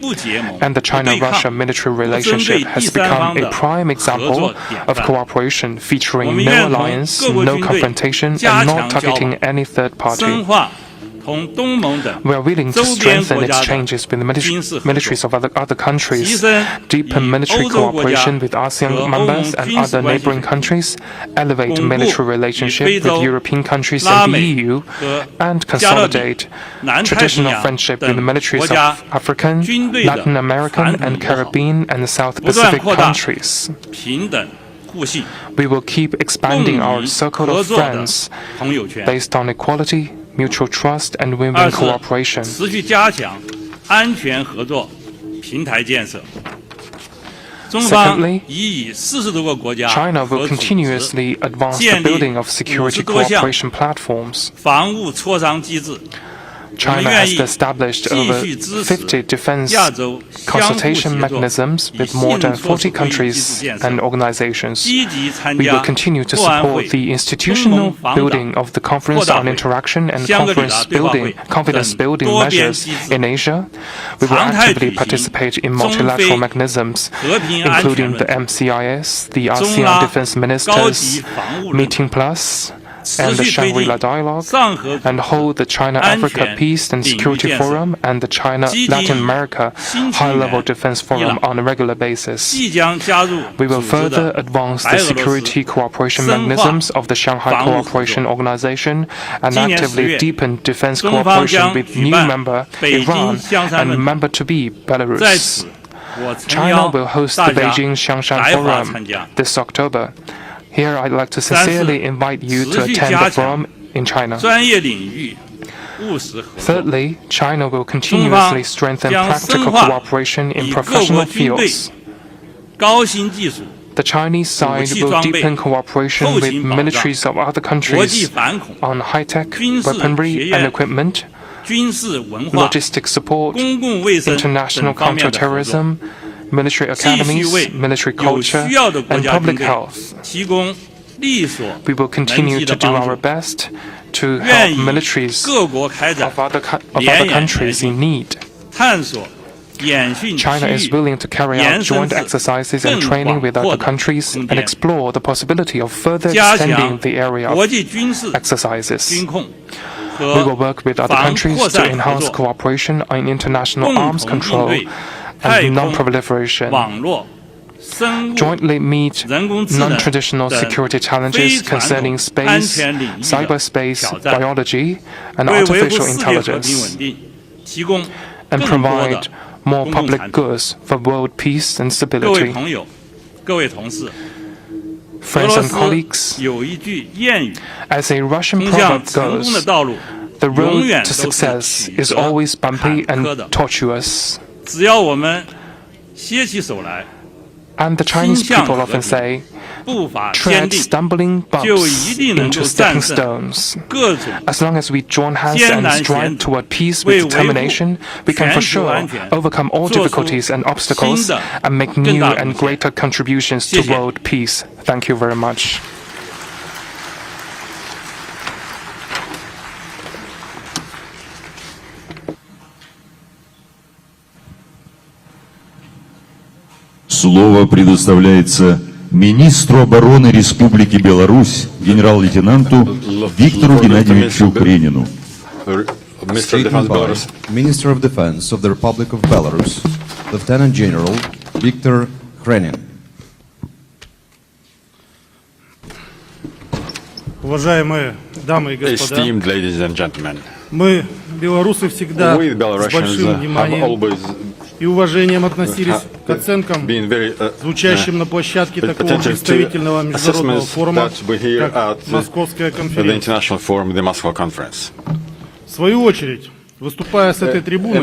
and the China-Russia military relationship has become a prime example of cooperation featuring no alliance, no confrontation, and not targeting any third party. We are willing to strengthen exchanges with the militaries of other countries, deepen military cooperation with ASEAN members and other neighboring countries, elevate military relationship with European countries and the EU, and consolidate traditional friendship with the militaries of African, Latin American, and Caribbean and South Pacific countries. We will keep expanding our circle of friends based on equality, mutual trust, and win-win cooperation. Secondly, China will continuously advance the building of security cooperation platforms. China has established over 50 defense consultation mechanisms with more than 40 countries and organizations. We will continue to support the institutional building of the Conference on Interaction and Confidence Building Measures in Asia. We will actively participate in multilateral mechanisms, including the MCIS, the ASEAN Defense Ministers, Meeting Plus, and the Shangri-La Dialogue, and hold the China-Africa Peace and Security Forum and the China-Latin America High-Level Defense Forum on a regular basis. We will further advance the security cooperation mechanisms of the Shanghai Cooperation Organization and actively deepen defense cooperation with new member Iran and member-to-be Belarus. China will host the Beijing Xiangshan Forum this October. Here, I'd like to sincerely invite you to attend the forum in China. Thirdly, China will continuously strengthen practical cooperation in professional fields. The Chinese side will deepen cooperation with militaries of other countries on high-tech weaponry and equipment, logistic support, international counterterrorism, military academies, military culture, and public health. We will continue to do our best to help militaries of other countries in need. China is willing to carry out joint exercises and training with other countries and explore the possibility of further extending the area of exercises. We will work with other countries to enhance cooperation on international arms control and non-proliferation, jointly meet non-traditional security challenges concerning space, cyberspace, biology, and artificial intelligence, and provide more public goods for world peace and stability. Friends and colleagues, as a Russian proverb goes, the road to success is always bumpy and tortuous. And the Chinese people often say, tread stumbling bumps into stepping stones. As long as we join hands and strive toward peace with determination, we can for sure overcome all difficulties and obstacles and make new and greater contributions to world peace. Thank you very much. Слово предоставляется министру обороны Республики Беларусь, генерал-лейтенанту Виктору Геннадьевичу Кренину. Minister of Defense of the Republic of Belarus, Lieutenant General Viktor Krenin. Уважаемые дамы и господа, Esteemed ladies and gentlemen, мы, белорусы, всегда we с Belarusians большим have вниманием always и уважением относились к оценкам, звучащим на площадке такого представительного международного форума, как Московская конференция. В свою очередь, выступая с этой трибуны,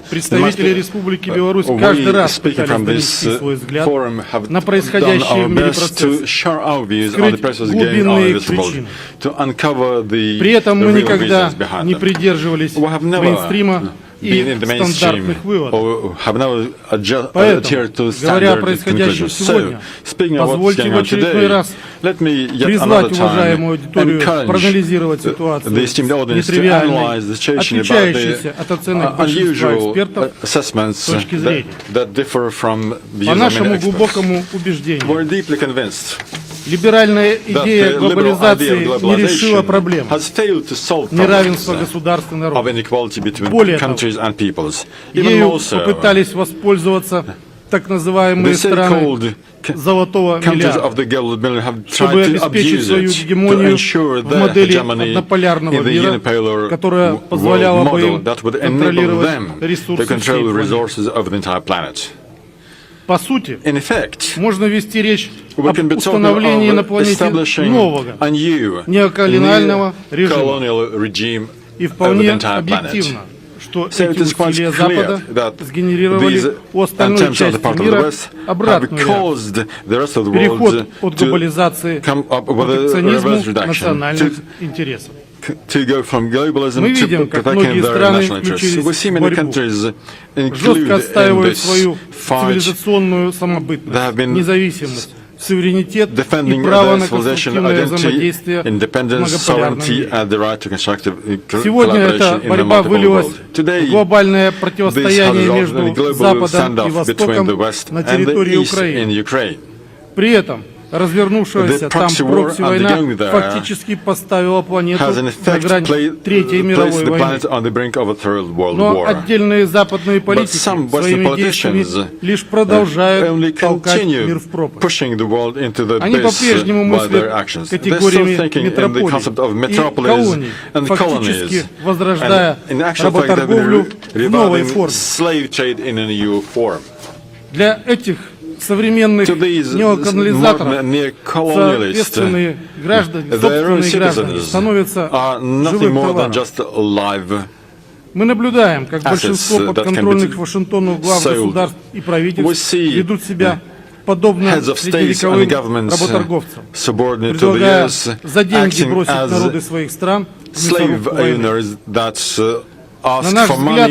представители Республики Беларусь каждый раз пытались донести свой взгляд на происходящие в мире процессы, скрыть глубинные их причины. При этом мы никогда не придерживались мейнстрима и стандартных выводов. Поэтому, говоря о происходящем сегодня, позвольте в очередной раз призвать уважаемую аудиторию проанализировать ситуацию нетривиальной, отличающейся от оценок большинства экспертов с точки зрения. По нашему глубокому убеждению, либеральная идея глобализации не решила проблему неравенства государств и народов. Более того, ею попытались воспользоваться так называемые страны золотого миллиарда, чтобы обеспечить свою гегемонию в модели однополярного мира, которая позволяла бы им контролировать ресурсы всей планеты. По сути, можно вести речь об установлении на планете нового неоколониального режима. И вполне объективно, что эти усилия Запада сгенерировали у остальной части мира обратную реакцию. Переход от глобализации к протекционизму национальных интересов. Мы видим, как многие страны включились в борьбу, жестко отстаивают свою цивилизационную самобытность, независимость, суверенитет и право на конструктивное взаимодействие в многополярном мире. Сегодня эта борьба вылилась в глобальное противостояние между Западом и Востоком на территории Украины. При этом развернувшаяся там прокси-война фактически поставила планету на грань Третьей мировой войны. Но отдельные западные политики своими действиями лишь продолжают толкать мир в пропасть. Они по-прежнему мыслят категориями метрополий и колоний, фактически возрождая работорговлю в новой форме. Для этих современных неоколонизаторов собственные граждане становятся живым товаром. Мы наблюдаем, как большинство подконтрольных Вашингтону глав государств и правительств ведут себя подобно средневековым работорговцам, предлагая за деньги бросить народы своих стран в мясорубку войны. На наш взгляд,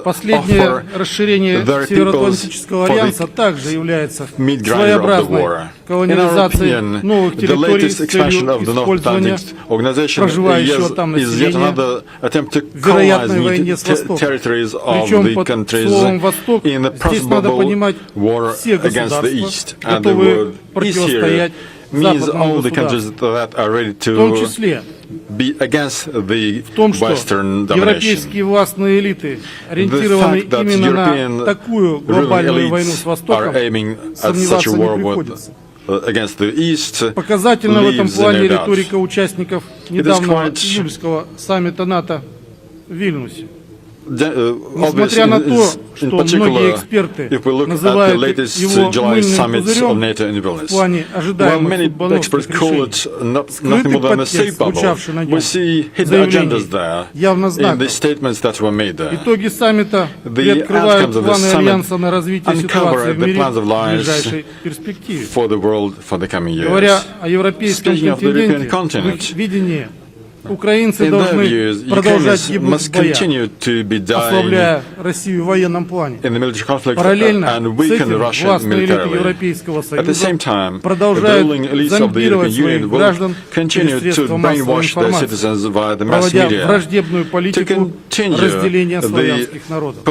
последнее расширение Североатлантического альянса также является своеобразной колонизацией новых территорий с целью использования проживающего там населения в вероятной войне с Востоком. Причем под словом «Восток» здесь надо понимать все государства, готовые противостоять западному государству, в том числе в том, что европейские властные элиты ориентированы именно на такую глобальную войну с Востоком, сомневаться не приходится. Показательна в этом плане риторика участников недавнего июльского саммита НАТО в Вильнюсе. Несмотря на то, что многие эксперты называют его мыльным пузырем в плане ожидаемых судьбоносных решений, скрытый подтекст, звучавший на нем заявлений, явно знаковый. Итоги саммита приоткрывают планы Альянса на развитие ситуации в мире в ближайшей перспективе. Говоря о европейском континенте, в их видении украинцы должны продолжать гибнуть в боях, ослабляя Россию в военном плане. Параллельно с этим властные элиты Европейского Союза продолжают зомбировать своих граждан через средства массовой информации, проводя враждебную политику разделения славянских народов.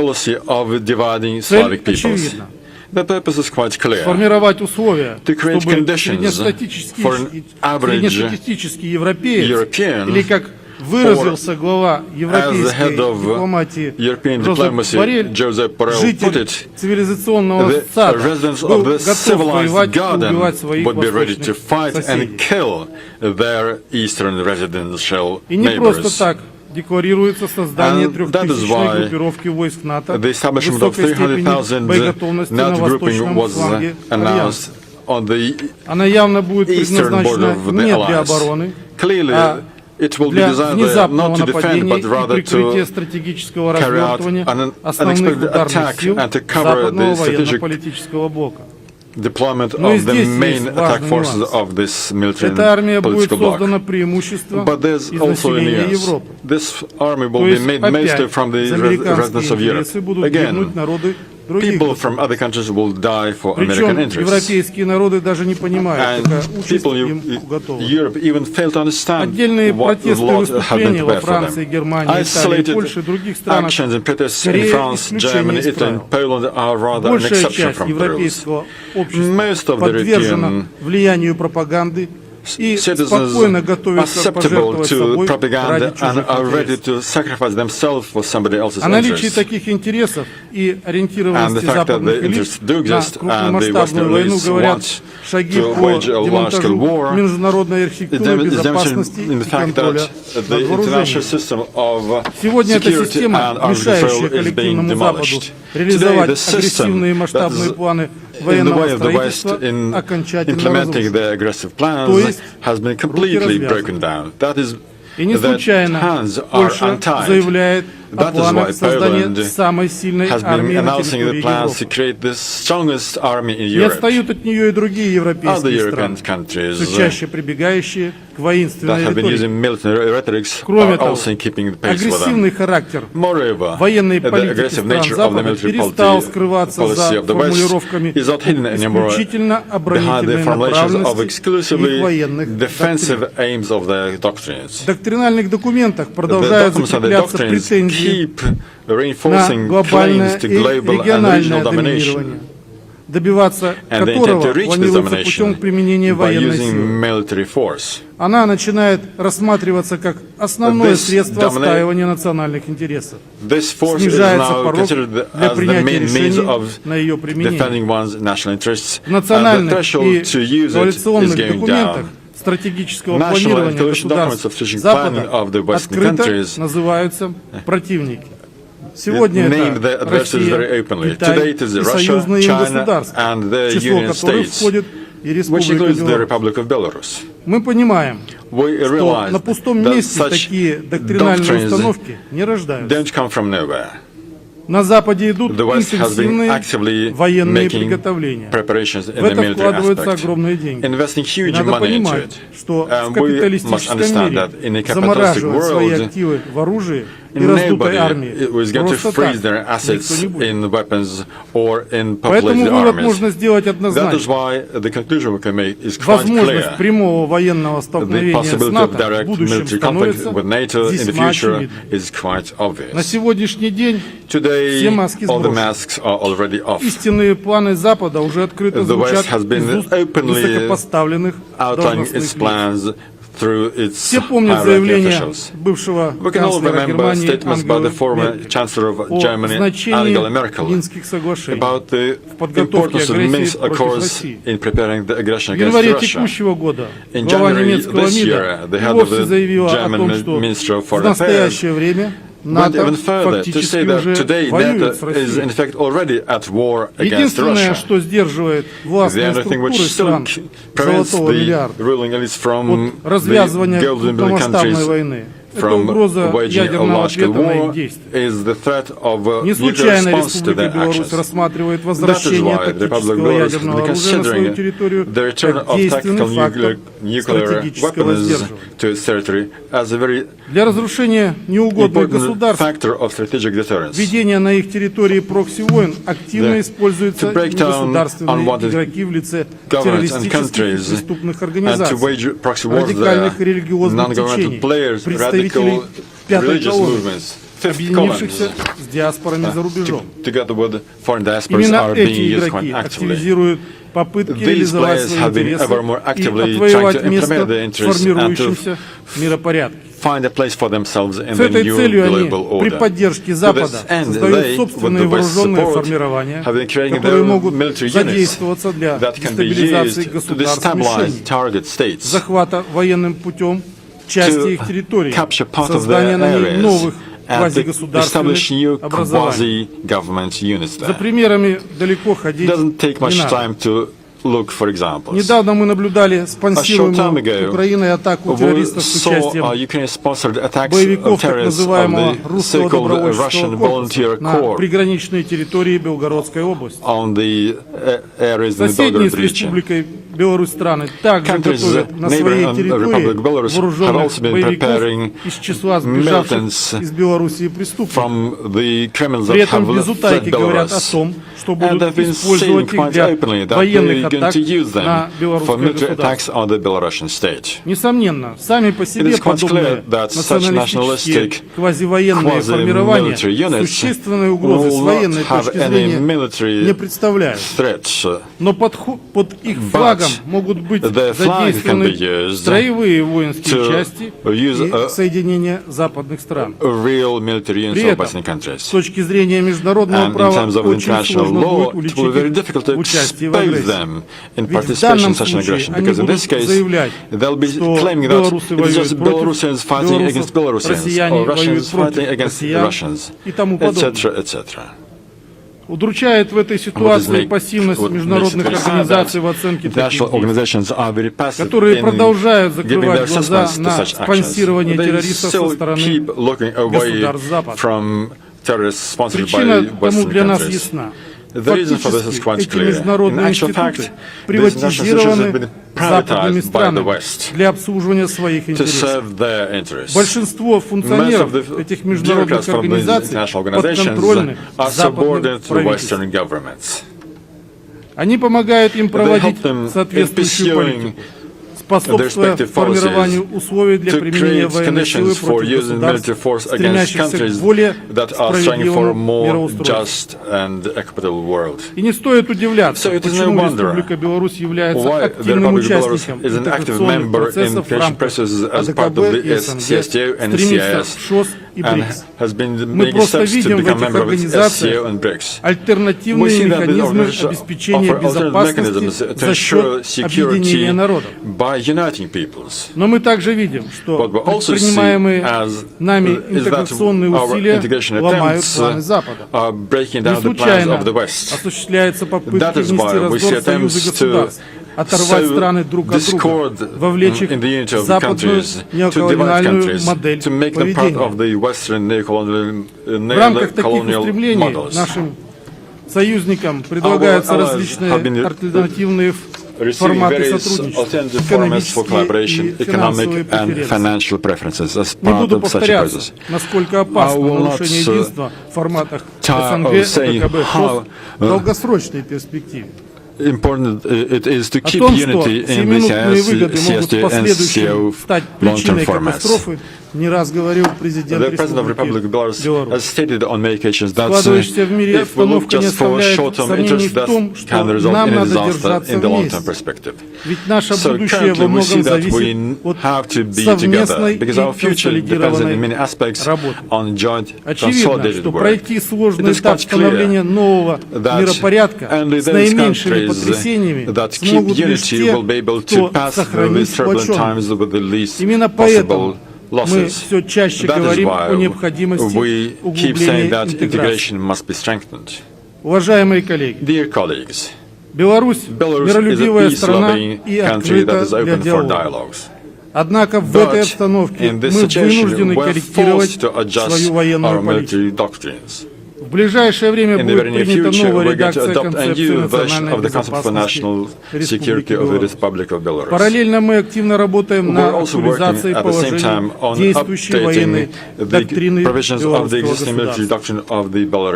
Цель очевидна. Сформировать условия, чтобы среднестатистический европеец, или, как выразился глава европейской дипломатии Жозеп Боррель, житель цивилизационного сада, был готов воевать и убивать своих восточных соседей. И не просто так декларируется создание 3000-й группировки войск НАТО в высокой степени боеготовности на восточном фланге Альянса. Она явно будет предназначена не для обороны, а для внезапного нападения и прикрытия стратегического развертывания основных ударных сил западного военно-политического блока. Но и здесь есть важный нюанс. Эта армия будет создана преимущественно из населения Европы. То есть опять за американские интересы будут гибнуть народы других государств. Причем европейские народы даже не понимают, какая участь им уготована. Отдельные протесты и выступления во Франции, Германии, Италии, Польше и других странах скорее исключение из правил. Большая часть европейского общества подвержена влиянию пропаганды и спокойно готовятся пожертвовать собой ради чужих интересов. О наличии таких интересов и ориентированности западных элит на крупномасштабную войну говорят шаги по демонтажу международной архитектуры безопасности и контроля над вооружением. Сегодня эта система, мешающая коллективному Западу реализовать агрессивные масштабные планы военного строительства, окончательно разрушена. То есть руки развязаны. И не случайно Польша заявляет о планах создания самой сильной армии на территории Европы. Не отстают от нее и другие европейские страны, все чаще прибегающие к воинственной риторике. Кроме того, агрессивный характер военной политики стран Запада перестал скрываться за формулировками исключительно оборонительной направленности их военных доктрин. В доктринальных документах продолжают закрепляться претензии на глобальное и региональное доминирование. добиваться которого планируется путем применения военной силы. Она начинает рассматриваться как основное средство отстаивания национальных интересов. Снижается порог для принятия решений на ее применение. В национальных и коалиционных документах стратегического планирования государств Запада открыто называются противники. Сегодня это Россия, Китай и союзные им государства, в число которых входит и Республика Беларусь. Мы понимаем, что на пустом месте такие доктринальные установки не рождаются. На Западе идут интенсивные военные приготовления. В это вкладываются огромные деньги. Надо понимать, что в капиталистическом мире замораживать свои активы в оружии и раздутой армии просто так никто не будет. Поэтому вывод можно сделать однозначно. Возможность прямого военного столкновения с НАТО в будущем становится весьма очевидной. На сегодняшний день все маски сброшены. Истинные планы Запада уже открыто звучат из уст высокопоставленных должностных лиц. Все помнят заявление бывшего канцлера Германии о значении Минских соглашений в подготовке агрессии против России. В январе текущего года глава немецкого МИДа вовсе заявила о том, что в настоящее время НАТО фактически уже воюет с Россией. Единственное, что сдерживает властные структуры стран золотого миллиарда от развязывания крупномасштабной войны, это угроза ядерного ответа на их действия. Не случайно Республика Беларусь рассматривает возвращение тактического ядерного оружия на свою территорию как действенный фактор стратегического сдерживания. Для разрушения неугодных государств введение на их территории прокси-войн активно используются негосударственные игроки в лице террористических и преступных организаций, радикальных и религиозных течений, представителей пятой колонны, объединившихся с диаспорами за рубежом. Именно эти игроки активизируют попытки реализовать свои интересы и отвоевать место в формирующемся миропорядке. С этой целью они при поддержке Запада создают собственные вооруженные формирования, которые могут задействоваться для дестабилизации государств-мишеней, захвата военным путем части их территории, создания на ней новых квазигосударственных образований. За примерами далеко ходить не надо. Недавно мы наблюдали спонсируемую Украиной атаку террористов с участием боевиков так называемого русского добровольческого корпуса на приграничной территории Белгородской области. Соседние с Республикой Беларусь страны также готовят на своей территории вооруженных боевиков из числа сбежавших из Белоруссии преступников. При этом без утайки говорят о том, что будут использовать их для военных атак на белорусское государство. Несомненно, сами по себе подобные националистические квазивоенные формирования существенной угрозы с военной точки зрения не представляют. Но под их флагом могут быть задействованы строевые воинские части и соединения западных стран. При этом, с точки зрения международного права, очень сложно будет уличить участие в агрессии. Ведь в данном случае они будут заявлять, что белорусы воюют против белорусов, россияне воюют против россиян и тому подобное. Удручает в этой ситуации пассивность международных организаций в оценке таких действий, которые продолжают закрывать глаза на спонсирование террористов со стороны государств Запада. Причина тому для нас ясна. Фактически эти международные институты приватизированы западными странами для обслуживания своих интересов. Большинство функционеров этих международных организаций подконтрольны западным правительствам. Они помогают им проводить соответствующую политику. способствуя формированию условий для применения военной силы против государств, стремящихся к более справедливому мироустройству. И не стоит удивляться, почему Республика Беларусь является активным участником интеграционных процессов в рамках АДКБ и СНГ, стремится в ШОС и БРИКС. Мы просто видим в этих организациях альтернативные механизмы обеспечения безопасности за счет объединения народов. Но мы также видим, что предпринимаемые нами интеграционные усилия ломают планы Запада. Не случайно осуществляется попытка внести раздор в союзы государств, оторвать страны друг от друга, вовлечь их в западную неоколониальную модель поведения. В рамках таких устремлений нашим союзникам предлагаются различные альтернативные форматы сотрудничества, экономические и финансовые преференции. Не буду повторяться, насколько опасно нарушение единства в форматах СНГ, АДКБ, ШОС в долгосрочной перспективе. Important it is to keep unity in the CSD and CO long-term formats. The President of the Republic of Belarus has stated on many occasions that if we look just for short-term interest, that can result in a disaster in the long-term perspective. So currently we see that we have to be together, because our future depends in many aspects on joint consolidated work. It is quite clear that only those countries that keep unity will be able to pass through these turbulent times with the least possible losses. That is why we keep saying that integration must be strengthened. Dear colleagues, Belarus is a peace-loving country that is open for dialogues. Однако в этой обстановке мы вынуждены корректировать свою военную политику. В ближайшее время будет принята новая редакция концепции национальной безопасности Республики Беларусь. Параллельно мы активно работаем на актуализации положений действующей военной доктрины белорусского государства.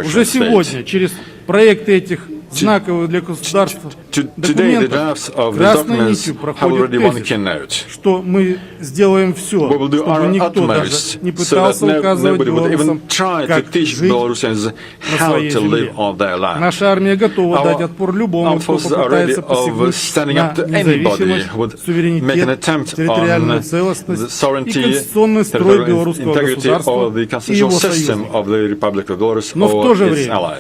Уже сегодня через проекты этих знаковых для государства документов красной нитью проходит тезис, что мы сделаем все, чтобы никто даже не пытался указывать белорусам, как жить на своей земле. Наша армия готова дать отпор любому, кто попытается посягнуть на независимость, суверенитет, территориальную целостность и конституционный строй белорусского государства и его союзников. Но в то же время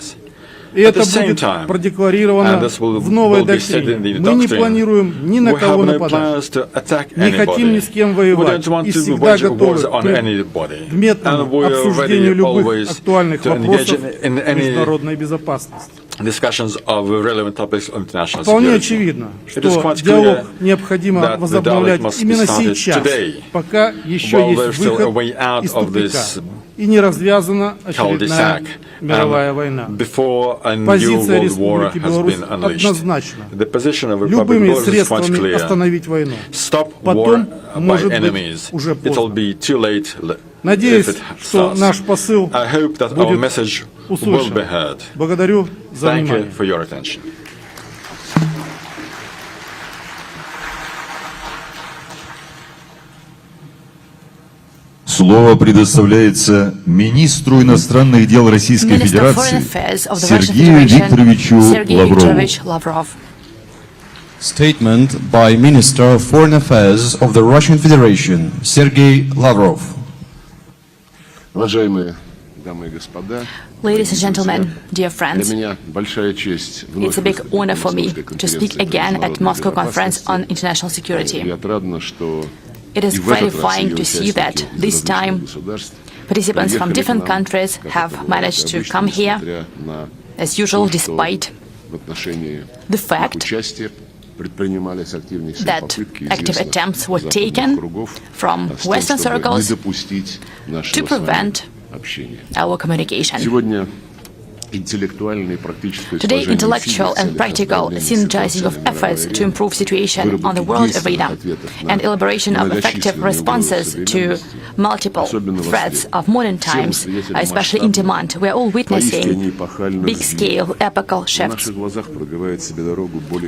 и это будет продекларировано в новой доктрине. Мы не планируем ни на кого нападать, не хотим ни с кем воевать и всегда готовы к методам обсуждению любых актуальных вопросов международной безопасности. Вполне очевидно, что диалог необходимо возобновлять именно сейчас, пока еще есть выход из тупика и не развязана очередная мировая война. Позиция Республики Беларусь однозначна. Любыми средствами остановить войну. Потом, может быть, уже поздно. Надеюсь, что наш посыл будет услышан. Благодарю за внимание. Слово предоставляется министру иностранных дел Российской Федерации Сергею Викторовичу Лаврову. Statement by Minister of Foreign Affairs of the Russian Federation, Sergei Lavrov. Уважаемые дамы и господа, ladies and gentlemen, dear friends, it's a big honor for me to speak again at Moscow Conference on International Security. It is gratifying to see that this time participants from different countries have managed to come here, as usual, despite the fact that active attempts were taken from Western circles to prevent our communication. Today, intellectual and practical synergizing of efforts to improve situation on the world arena and elaboration of effective responses to multiple threats of modern times are especially in demand. We are all witnessing big-scale epochal shifts. We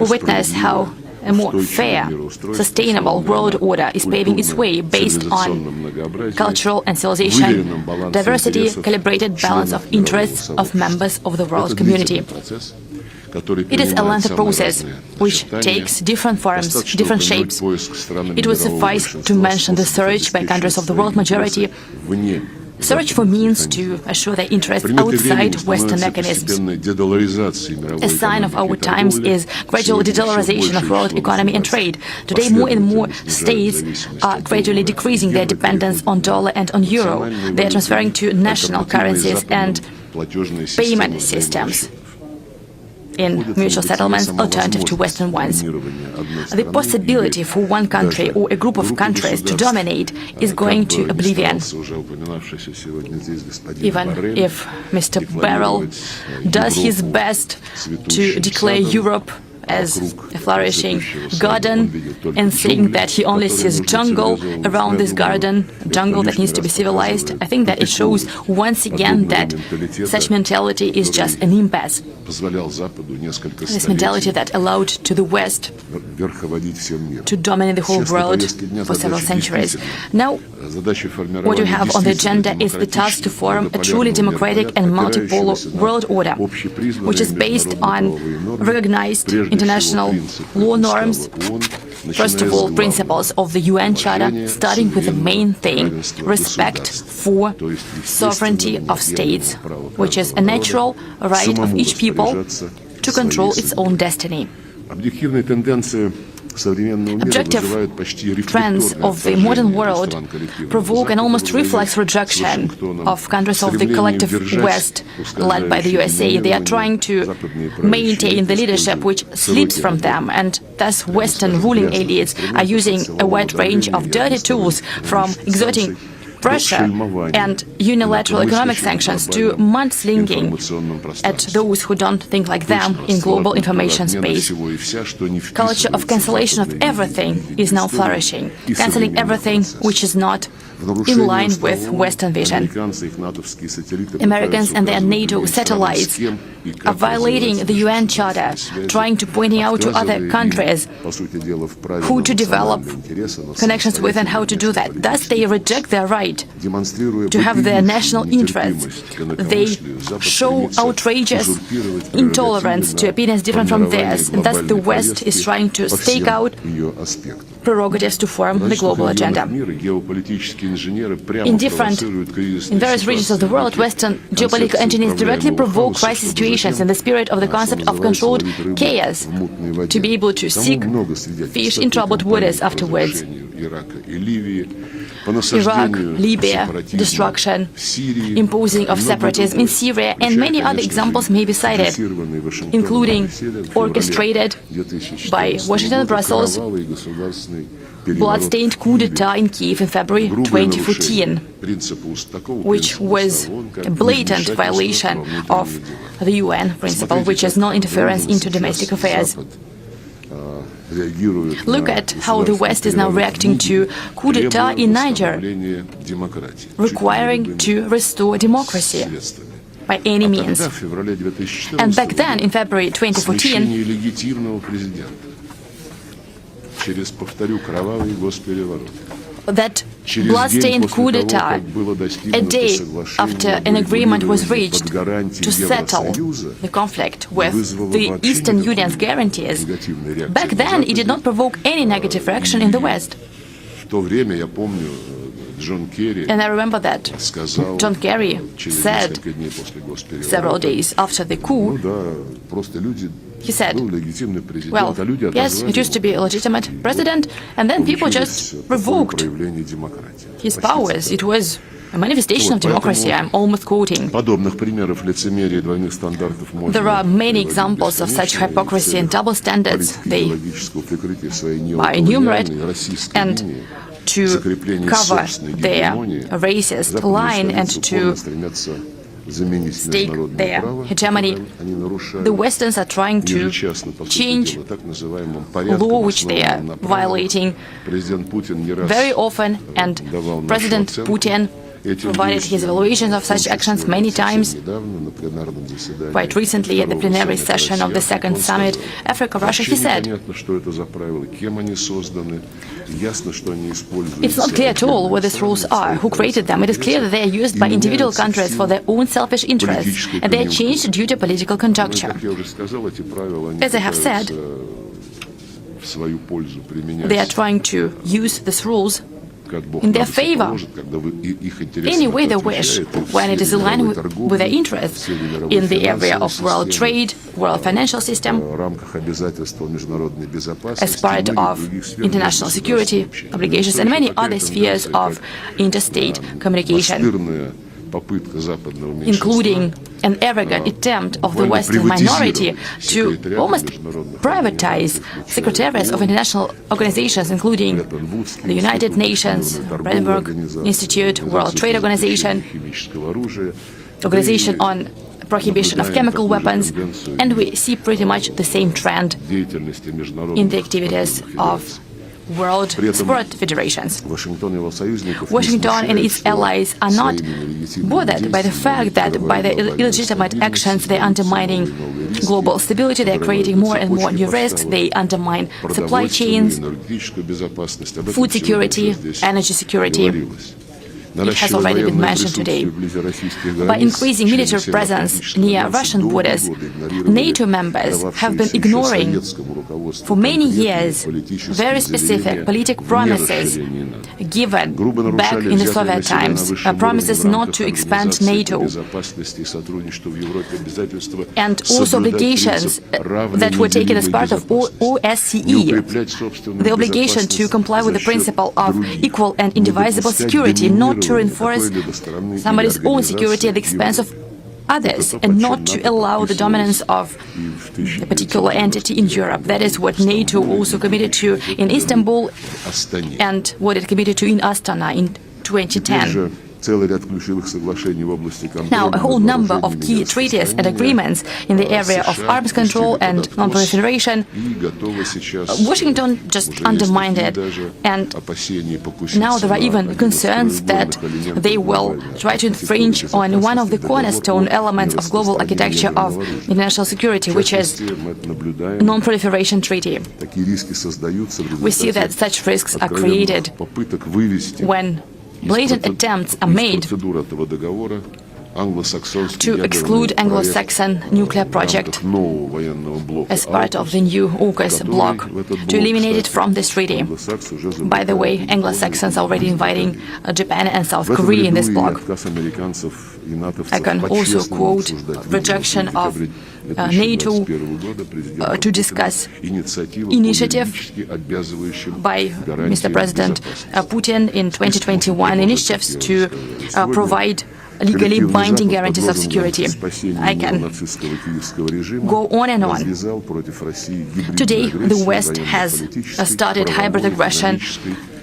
witness how a more fair, sustainable world order is paving its way based on cultural and civilization diversity, calibrated balance of interests of members of the world community. It is a lengthy process which takes different forms, different shapes. It would suffice to mention the search by countries of the world majority, search for means to assure their interests outside Western mechanisms. A sign of our times is gradual de-dollarization of world economy and trade. Today, more and more states are gradually decreasing their dependence on dollar and on euro. They are transferring to national currencies and payment systems in mutual settlements alternative to Western ones. The possibility for one country or a group of countries to dominate is going to oblivion. Even if Mr. Barrel does his best to declare Europe as a flourishing garden and saying that he only sees jungle around this garden, jungle that needs to be civilized, I think that it shows once again that such mentality is just an impasse. This mentality that allowed to the West to dominate the whole world for several centuries. Now, what you have on the agenda is the task to form a truly democratic and multipolar world order, which is based on recognized international law norms, first of all, principles of the UN Charter, starting with the main thing, respect for sovereignty of states, which is a natural right of each people to control its own destiny. Objective trends of the modern world provoke an almost reflex rejection of countries of the collective West, led by the USA. They are trying to maintain the leadership which slips from them, and thus Western ruling elites are using a wide range of dirty tools, from exerting pressure and unilateral economic sanctions to mudslinging at those who don't think like them in global information space. Culture of cancellation of everything is now flourishing, cancelling everything which is not in line with Western vision. Americans and their NATO satellites are violating the UN Charter, trying to point out to other countries who to develop connections with and how to do that. Thus, they reject their right to have their national interests. They show outrageous intolerance to opinions different from theirs, and thus the West is trying to stake out prerogatives to form the global agenda. In various regions of the world, Western geopolitical engineers directly provoke crisis situations in the spirit of the concept of controlled chaos, to be able to seek fish in troubled waters afterwards. Iraq, Libya, destruction, imposing of separatism in Syria, and many other examples may be cited, including orchestrated by Washington and Brussels, blood-stained coup d'etat in Kiev in February 2014, which was a blatant violation of the UN principle, which is non-interference into domestic affairs. Look at how the West is now reacting to coup d'etat in Niger, requiring to restore democracy by any means. And back then, in February 2014, that blood-stained coup d'etat, a day after an agreement was reached to settle the conflict with the Eastern Union's guarantees, back then it did not provoke any negative reaction in the West. And I remember that John Kerry said several days after the coup, he said, well, yes, it used to be a legitimate president, and then people just revoked his powers. It was a manifestation of democracy, I'm almost quoting. There are many examples of such hypocrisy and double standards. They are enumerate, and to cover their racist line and to stake their hegemony, the Westerns are trying to change law which they are violating very often, and President Putin provided his evaluations of such actions many times. Quite recently, at the plenary session of the second summit, Africa-Russia, he said, "It's not clear at all what these rules are, who created them. It is clear that they are used by individual countries for their own selfish interests, and they are changed due to political conjuncture. As I have said, they are trying to use these rules in their favor, any way they wish, when it is aligned with their interests in the area of world trade, world financial system, as part of international security obligations, and many other spheres of interstate communication, including an arrogant attempt of the Western minority to almost privatize secretariats of international organizations, including the United Nations, Brandenburg Institute, World Trade Organization, Organization on Prohibition of Chemical Weapons, and we see pretty much the same trend in the activities of world sport federations. Washington and its allies are not bothered by the fact that by their illegitimate actions they are undermining global stability, they are creating more and more new risks, they undermine supply chains, food security, energy security. It has already been mentioned today. By increasing military presence near Russian borders, NATO members have been ignoring for many years very specific political promises given back in the Soviet times, promises not to expand NATO, and also obligations that were taken as part of OSCE, the obligation to comply with the principle of equal and indivisible security, not to reinforce somebody's own security at the expense of others, and not to allow the dominance of a particular entity in Europe. That is what NATO also committed to in Istanbul and what it committed to in Astana in 2010. Now, a whole number of key treaties and agreements in the area of arms control and non-proliferation, Washington just undermined it, and now there are even concerns that they will try to infringe on one of the cornerstone elements of global architecture of international security, which is non-proliferation treaty. We see that such risks are created when blatant attempts are made to exclude Anglo-Saxon nuclear project as part of the new AUKUS bloc, to eliminate it from this treaty. By the way, Anglo-Saxons are already inviting Japan and South Korea in this bloc. I can also quote rejection of NATO to discuss initiative by Mr. President Putin in 2021, initiatives to provide legally binding guarantees of security. I can go on and on. Today, the West has started hybrid aggression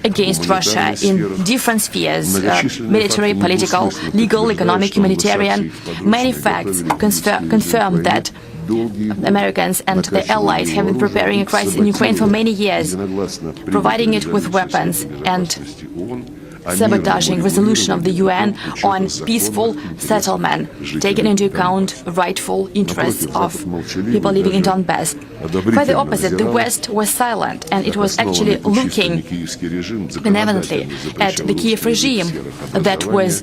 against Russia in different spheres, military, political, legal, economic, humanitarian. Many facts confirm that Americans and their allies have been preparing a crisis in Ukraine for many years, providing it with weapons and sabotaging resolution of the UN on peaceful settlement, taking into account rightful interests of people living in Donbass. Quite the opposite, the West was silent, and it was actually looking benevolently at the Kiev regime that was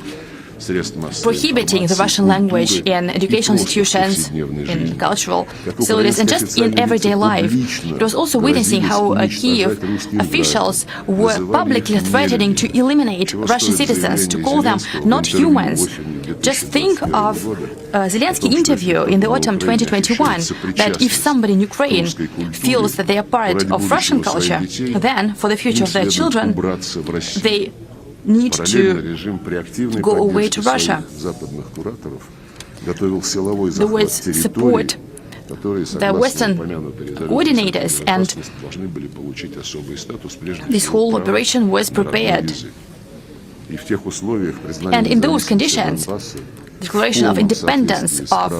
prohibiting the Russian language in educational institutions, in cultural facilities, and just in everyday life. It was also witnessing how Kiev officials were publicly threatening to eliminate Russian citizens, to call them not humans. Just think of Zelensky's interview in the autumn 2021, that if somebody in Ukraine feels that they are part of Russian culture, then for the future of their children, they need to go away to Russia. The West support the Western coordinators, and this whole operation was prepared. And in those conditions, declaration of independence of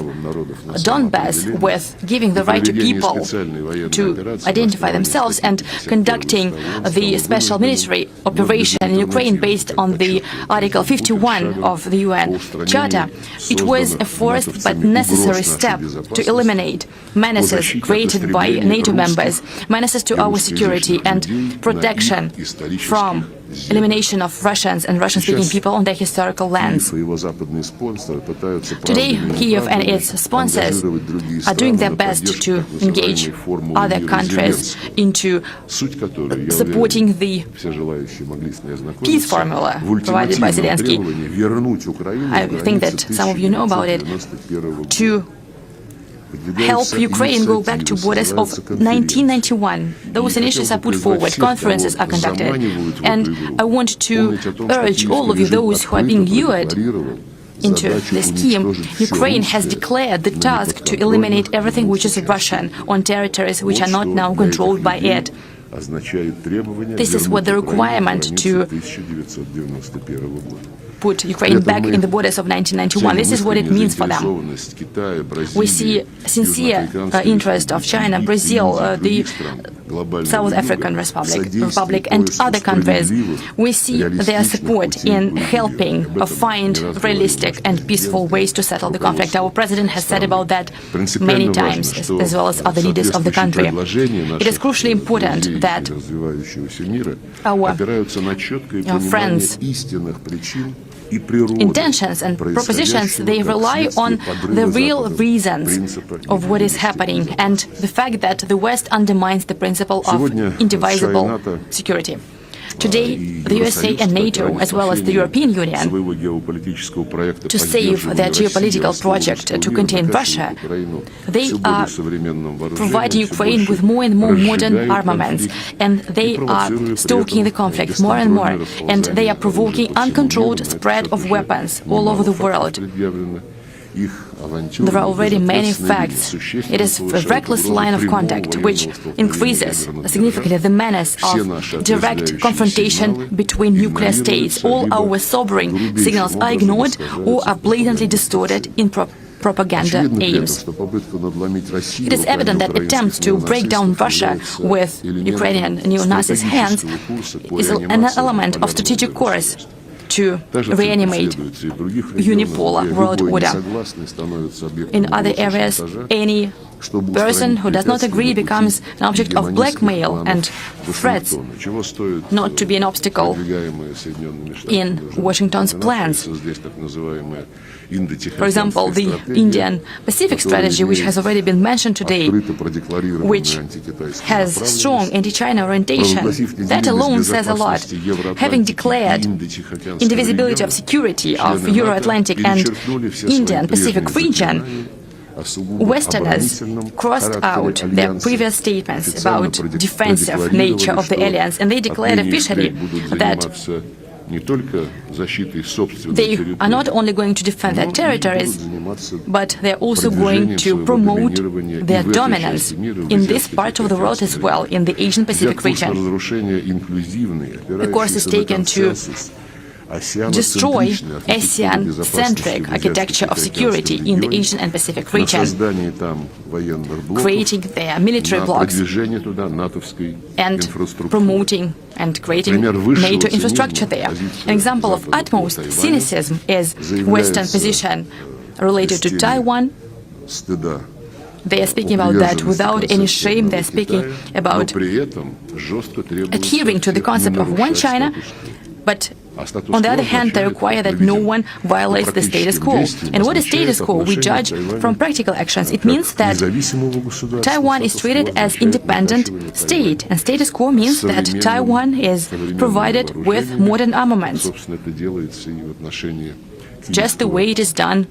Donbass with giving the right to people to identify themselves and conducting the special military operation in Ukraine based on the Article 51 of the UN Charter, it was a forced but necessary step to eliminate menaces created by NATO members, menaces to our security and protection from elimination of Russians and Russian-speaking people on their historical lands. Today, Kyiv and its sponsors are doing their best to engage other countries into supporting the peace formula provided by Zelensky. I think that some of you know about it. To help Ukraine go back to borders of 1991. Those initiatives are put forward, conferences are conducted, and I want to urge all of you, those who are being lured into the scheme. Ukraine has declared the task to eliminate everything which is Russian on territories which are not now controlled by it. This is what the requirement to put Ukraine back in the borders of 1991. This is what it means for them. We see sincere interest of China, Brazil, the South African Republic and other countries. We see their support in helping find realistic and peaceful ways to settle the conflict. Our president has said about that many times, as well as other leaders of the country. It is crucially important that our friends' intentions and propositions, they rely on the real reasons of what is happening and the fact that the West undermines the principle of indivisible security. Today, the USA and NATO, as well as the European Union, to save their geopolitical project to contain Russia, they are providing Ukraine with more and more modern armaments, and they are stoking the conflict more and more, and they are provoking uncontrolled spread of weapons all over the world. There are already many facts. It is a reckless line of conduct which increases significantly the menace of direct confrontation between nuclear states. All our sobering signals are ignored or are blatantly distorted in propaganda aims. It is evident that attempts to break down Russia with Ukrainian neo-Nazis' hands is an element of strategic course to reanimate unipolar world order. In other areas, any person who does not agree becomes an object of blackmail and threats, not to be an obstacle in Washington's plans. For example, the Indian-Pacific strategy, which has already been mentioned today, which has strong anti-China orientation, that alone says a lot. Having declared indivisibility of security of Euro-Atlantic and Indian-Pacific region, Westerners crossed out their previous statements about defensive nature of the alliance, and they declared officially that they are not only going to defend their territories, but they're also going to promote their dominance in this part of the world as well, in the Asian Pacific region. The course is taken to destroy ASEAN-centric architecture of security in the Asian and Pacific region, creating their military blocs and promoting and creating NATO infrastructure there. An example of utmost cynicism is Western position related to Taiwan. They are speaking about that without any shame. They are speaking about adhering to the concept of one China, but on the other hand, they require that no one violates the status quo. And what is status quo? We judge from practical actions. It means that Taiwan is treated as independent state, and status quo means that Taiwan is provided with modern armaments, just the way it is done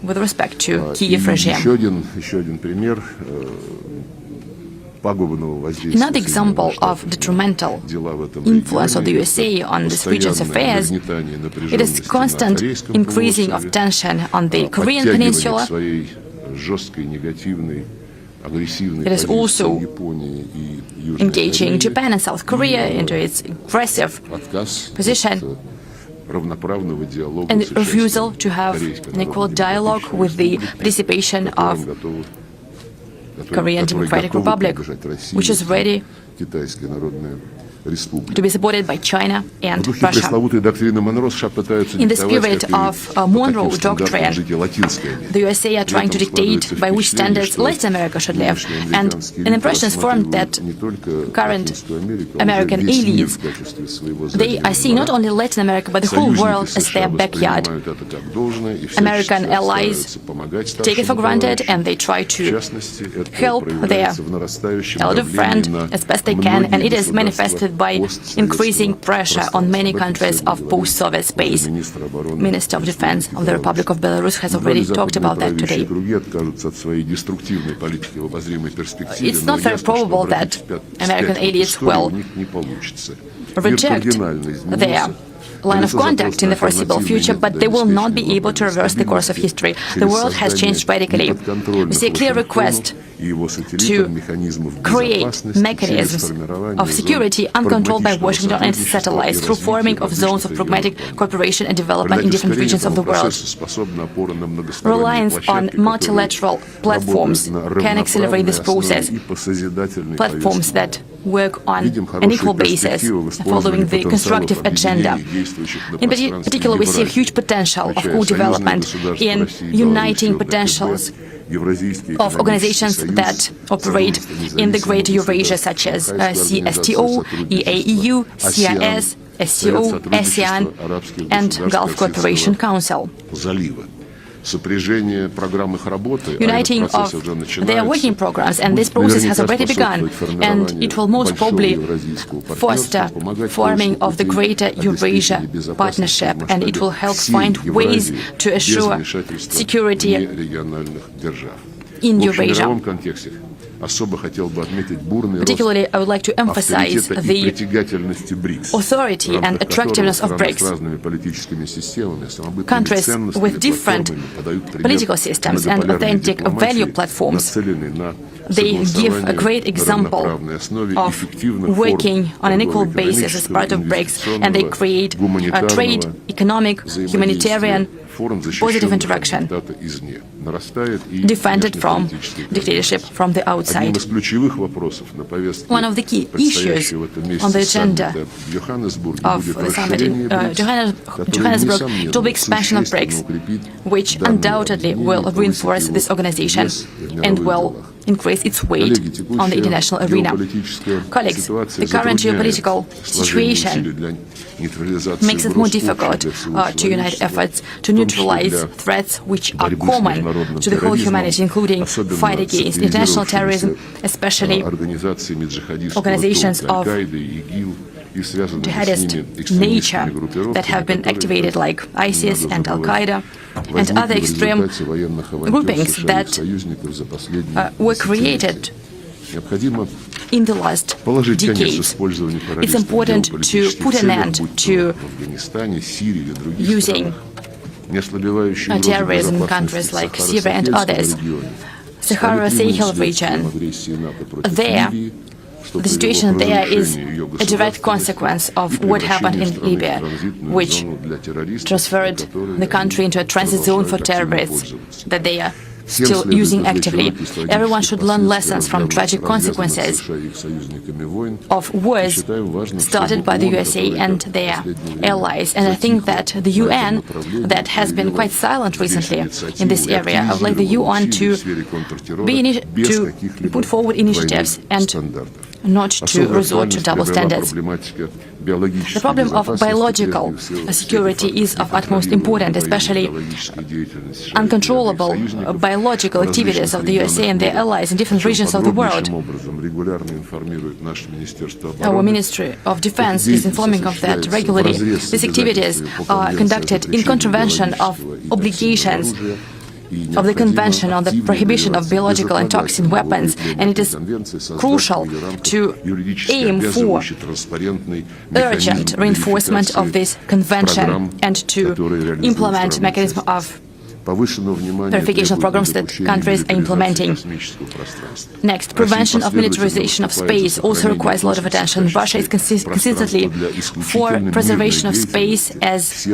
with respect to Kyiv regime. Another example of detrimental influence of the USA on this region's affairs, it is constant increasing of tension on the Korean Peninsula. It is also engaging Japan and South Korea into its aggressive position and refusal to have an equal dialogue with the participation of Korean Democratic Republic, which is ready to be supported by China and Russia. In the spirit of Monroe Doctrine, the USA are trying to dictate by which standards Latin America should live, and an impression is formed that current American elites, they are seeing not only Latin America but the whole world as their backyard. American allies take it for granted and they try to help their elder friend as best they can, and it is manifested by increasing pressure on many countries of post-Soviet space. Minister of Defense of the Republic of Belarus has already talked about that today. It's not very probable that American elites will reject their line of contact in the foreseeable future, but they will not be able to reverse the course of history. The world has changed radically. We see a clear request to create mechanisms of security uncontrolled by Washington and its satellites through forming of zones of pragmatic cooperation and development in different regions of the world. Reliance on multilateral platforms can accelerate this process. Platforms that work on an equal basis, following the constructive agenda. In particular, we see a huge potential of co-development in uniting potentials of organizations that operate in the Greater Eurasia, such as CSTO, EAEU, CIS, SCO, ASEAN, and Gulf Cooperation Council. Uniting of their working programs, and this process has already begun, and it will most probably foster forming of the Greater Eurasia Partnership, and it will help find ways to assure security in Eurasia. Particularly, I would like to emphasize the authority and attractiveness of BRICS. Countries with different political systems and authentic value platforms, they give a great example of working on an equal basis as part of BRICS, and they create trade, economic, humanitarian, positive interaction, defended from dictatorship from the outside. One of the key issues on the agenda of the summit in Johannesburg will be expansion of BRICS, which undoubtedly will reinforce this organization and will increase its weight on the international arena. Colleagues, the current geopolitical situation makes it more difficult to unite efforts to neutralize threats which are common to the whole humanity, including fight against international terrorism, especially organizations of jihadist nature that have been activated, like ISIS and Al-Qaeda, and other extreme groupings that were created in the last decades. It's important to put an end to using terrorism in countries like Syria and others. Sahara-Sahel region, there, the situation there is a direct consequence of what happened in Libya, which transferred the country into a transit zone for terrorists that they are still using actively. Everyone should learn lessons from tragic consequences of wars started by the USA and their allies. And I think that the UN, that has been quite silent recently in this area, I would like the UN to put forward initiatives and not to resort to double standards. The problem of biological security is of utmost importance, especially uncontrollable biological activities of the USA and their allies in different regions of the world. Our Ministry of Defense is informing of that regularly. These activities are conducted in contravention of obligations of the Convention on the Prohibition of Biological and Toxin Weapons, and it is crucial to aim for urgent reinforcement of this convention and to implement mechanism of verification programs that countries are implementing. Next, prevention of militarization of space also requires a lot of attention. Russia is consistently for preservation of space as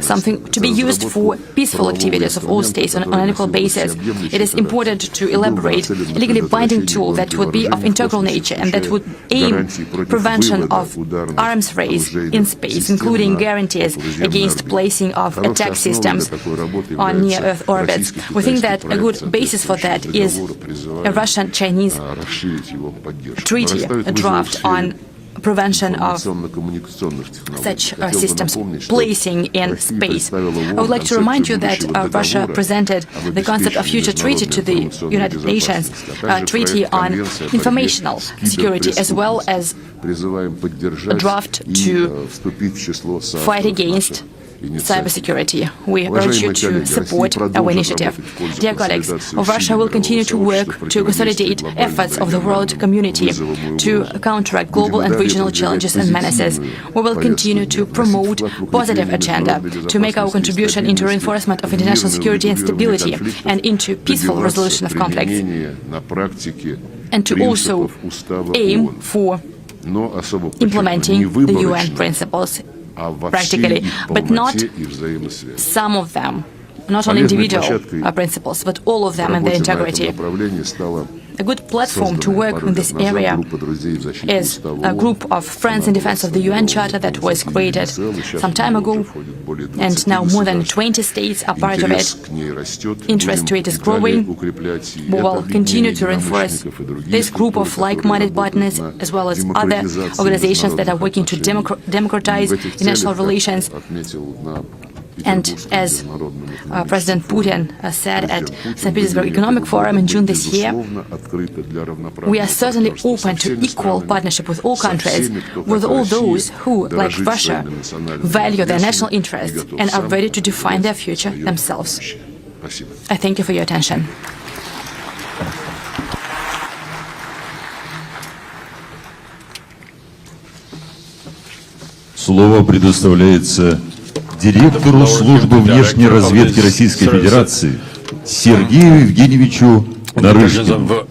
something to be used for peaceful activities of all states on an equal basis. It is important to elaborate a legally binding tool that would be of integral nature and that would aim prevention of arms race in space, including guarantees against placing of attack systems on near-Earth orbits. We think that a good basis for that is a Russian-Chinese treaty, a draft on prevention of such systems placing in space. I would like to remind you that Russia presented the concept of future treaty to the United Nations, a treaty on informational security, as well as a draft to fight against cybersecurity. We urge you to support our initiative. Dear colleagues, Russia will continue to work to consolidate efforts of the world community to counteract global and regional challenges and menaces. We will continue to promote positive agenda to make our contribution into reinforcement of international security and stability and into peaceful resolution of conflicts, and to also aim for implementing the UN principles practically, but not some of them, not on individual principles, but all of them in their integrity. A good platform to work in this area is a group of Friends in Defense of the UN Charter that was created some time ago, and now more than 20 states are part of it. Interest to it is growing. We will continue to reinforce this group of like-minded partners, as well as other organizations that are working to democratize international relations. And as President Putin said at St. Petersburg Economic Forum in June this year, we are certainly open to equal partnership with all countries, with all those who, like Russia, value their national interests and are ready to define their future themselves. I thank you for your attention. Слово предоставляется директору службы внешней разведки Российской Федерации Сергею Евгеньевичу Нарышкину.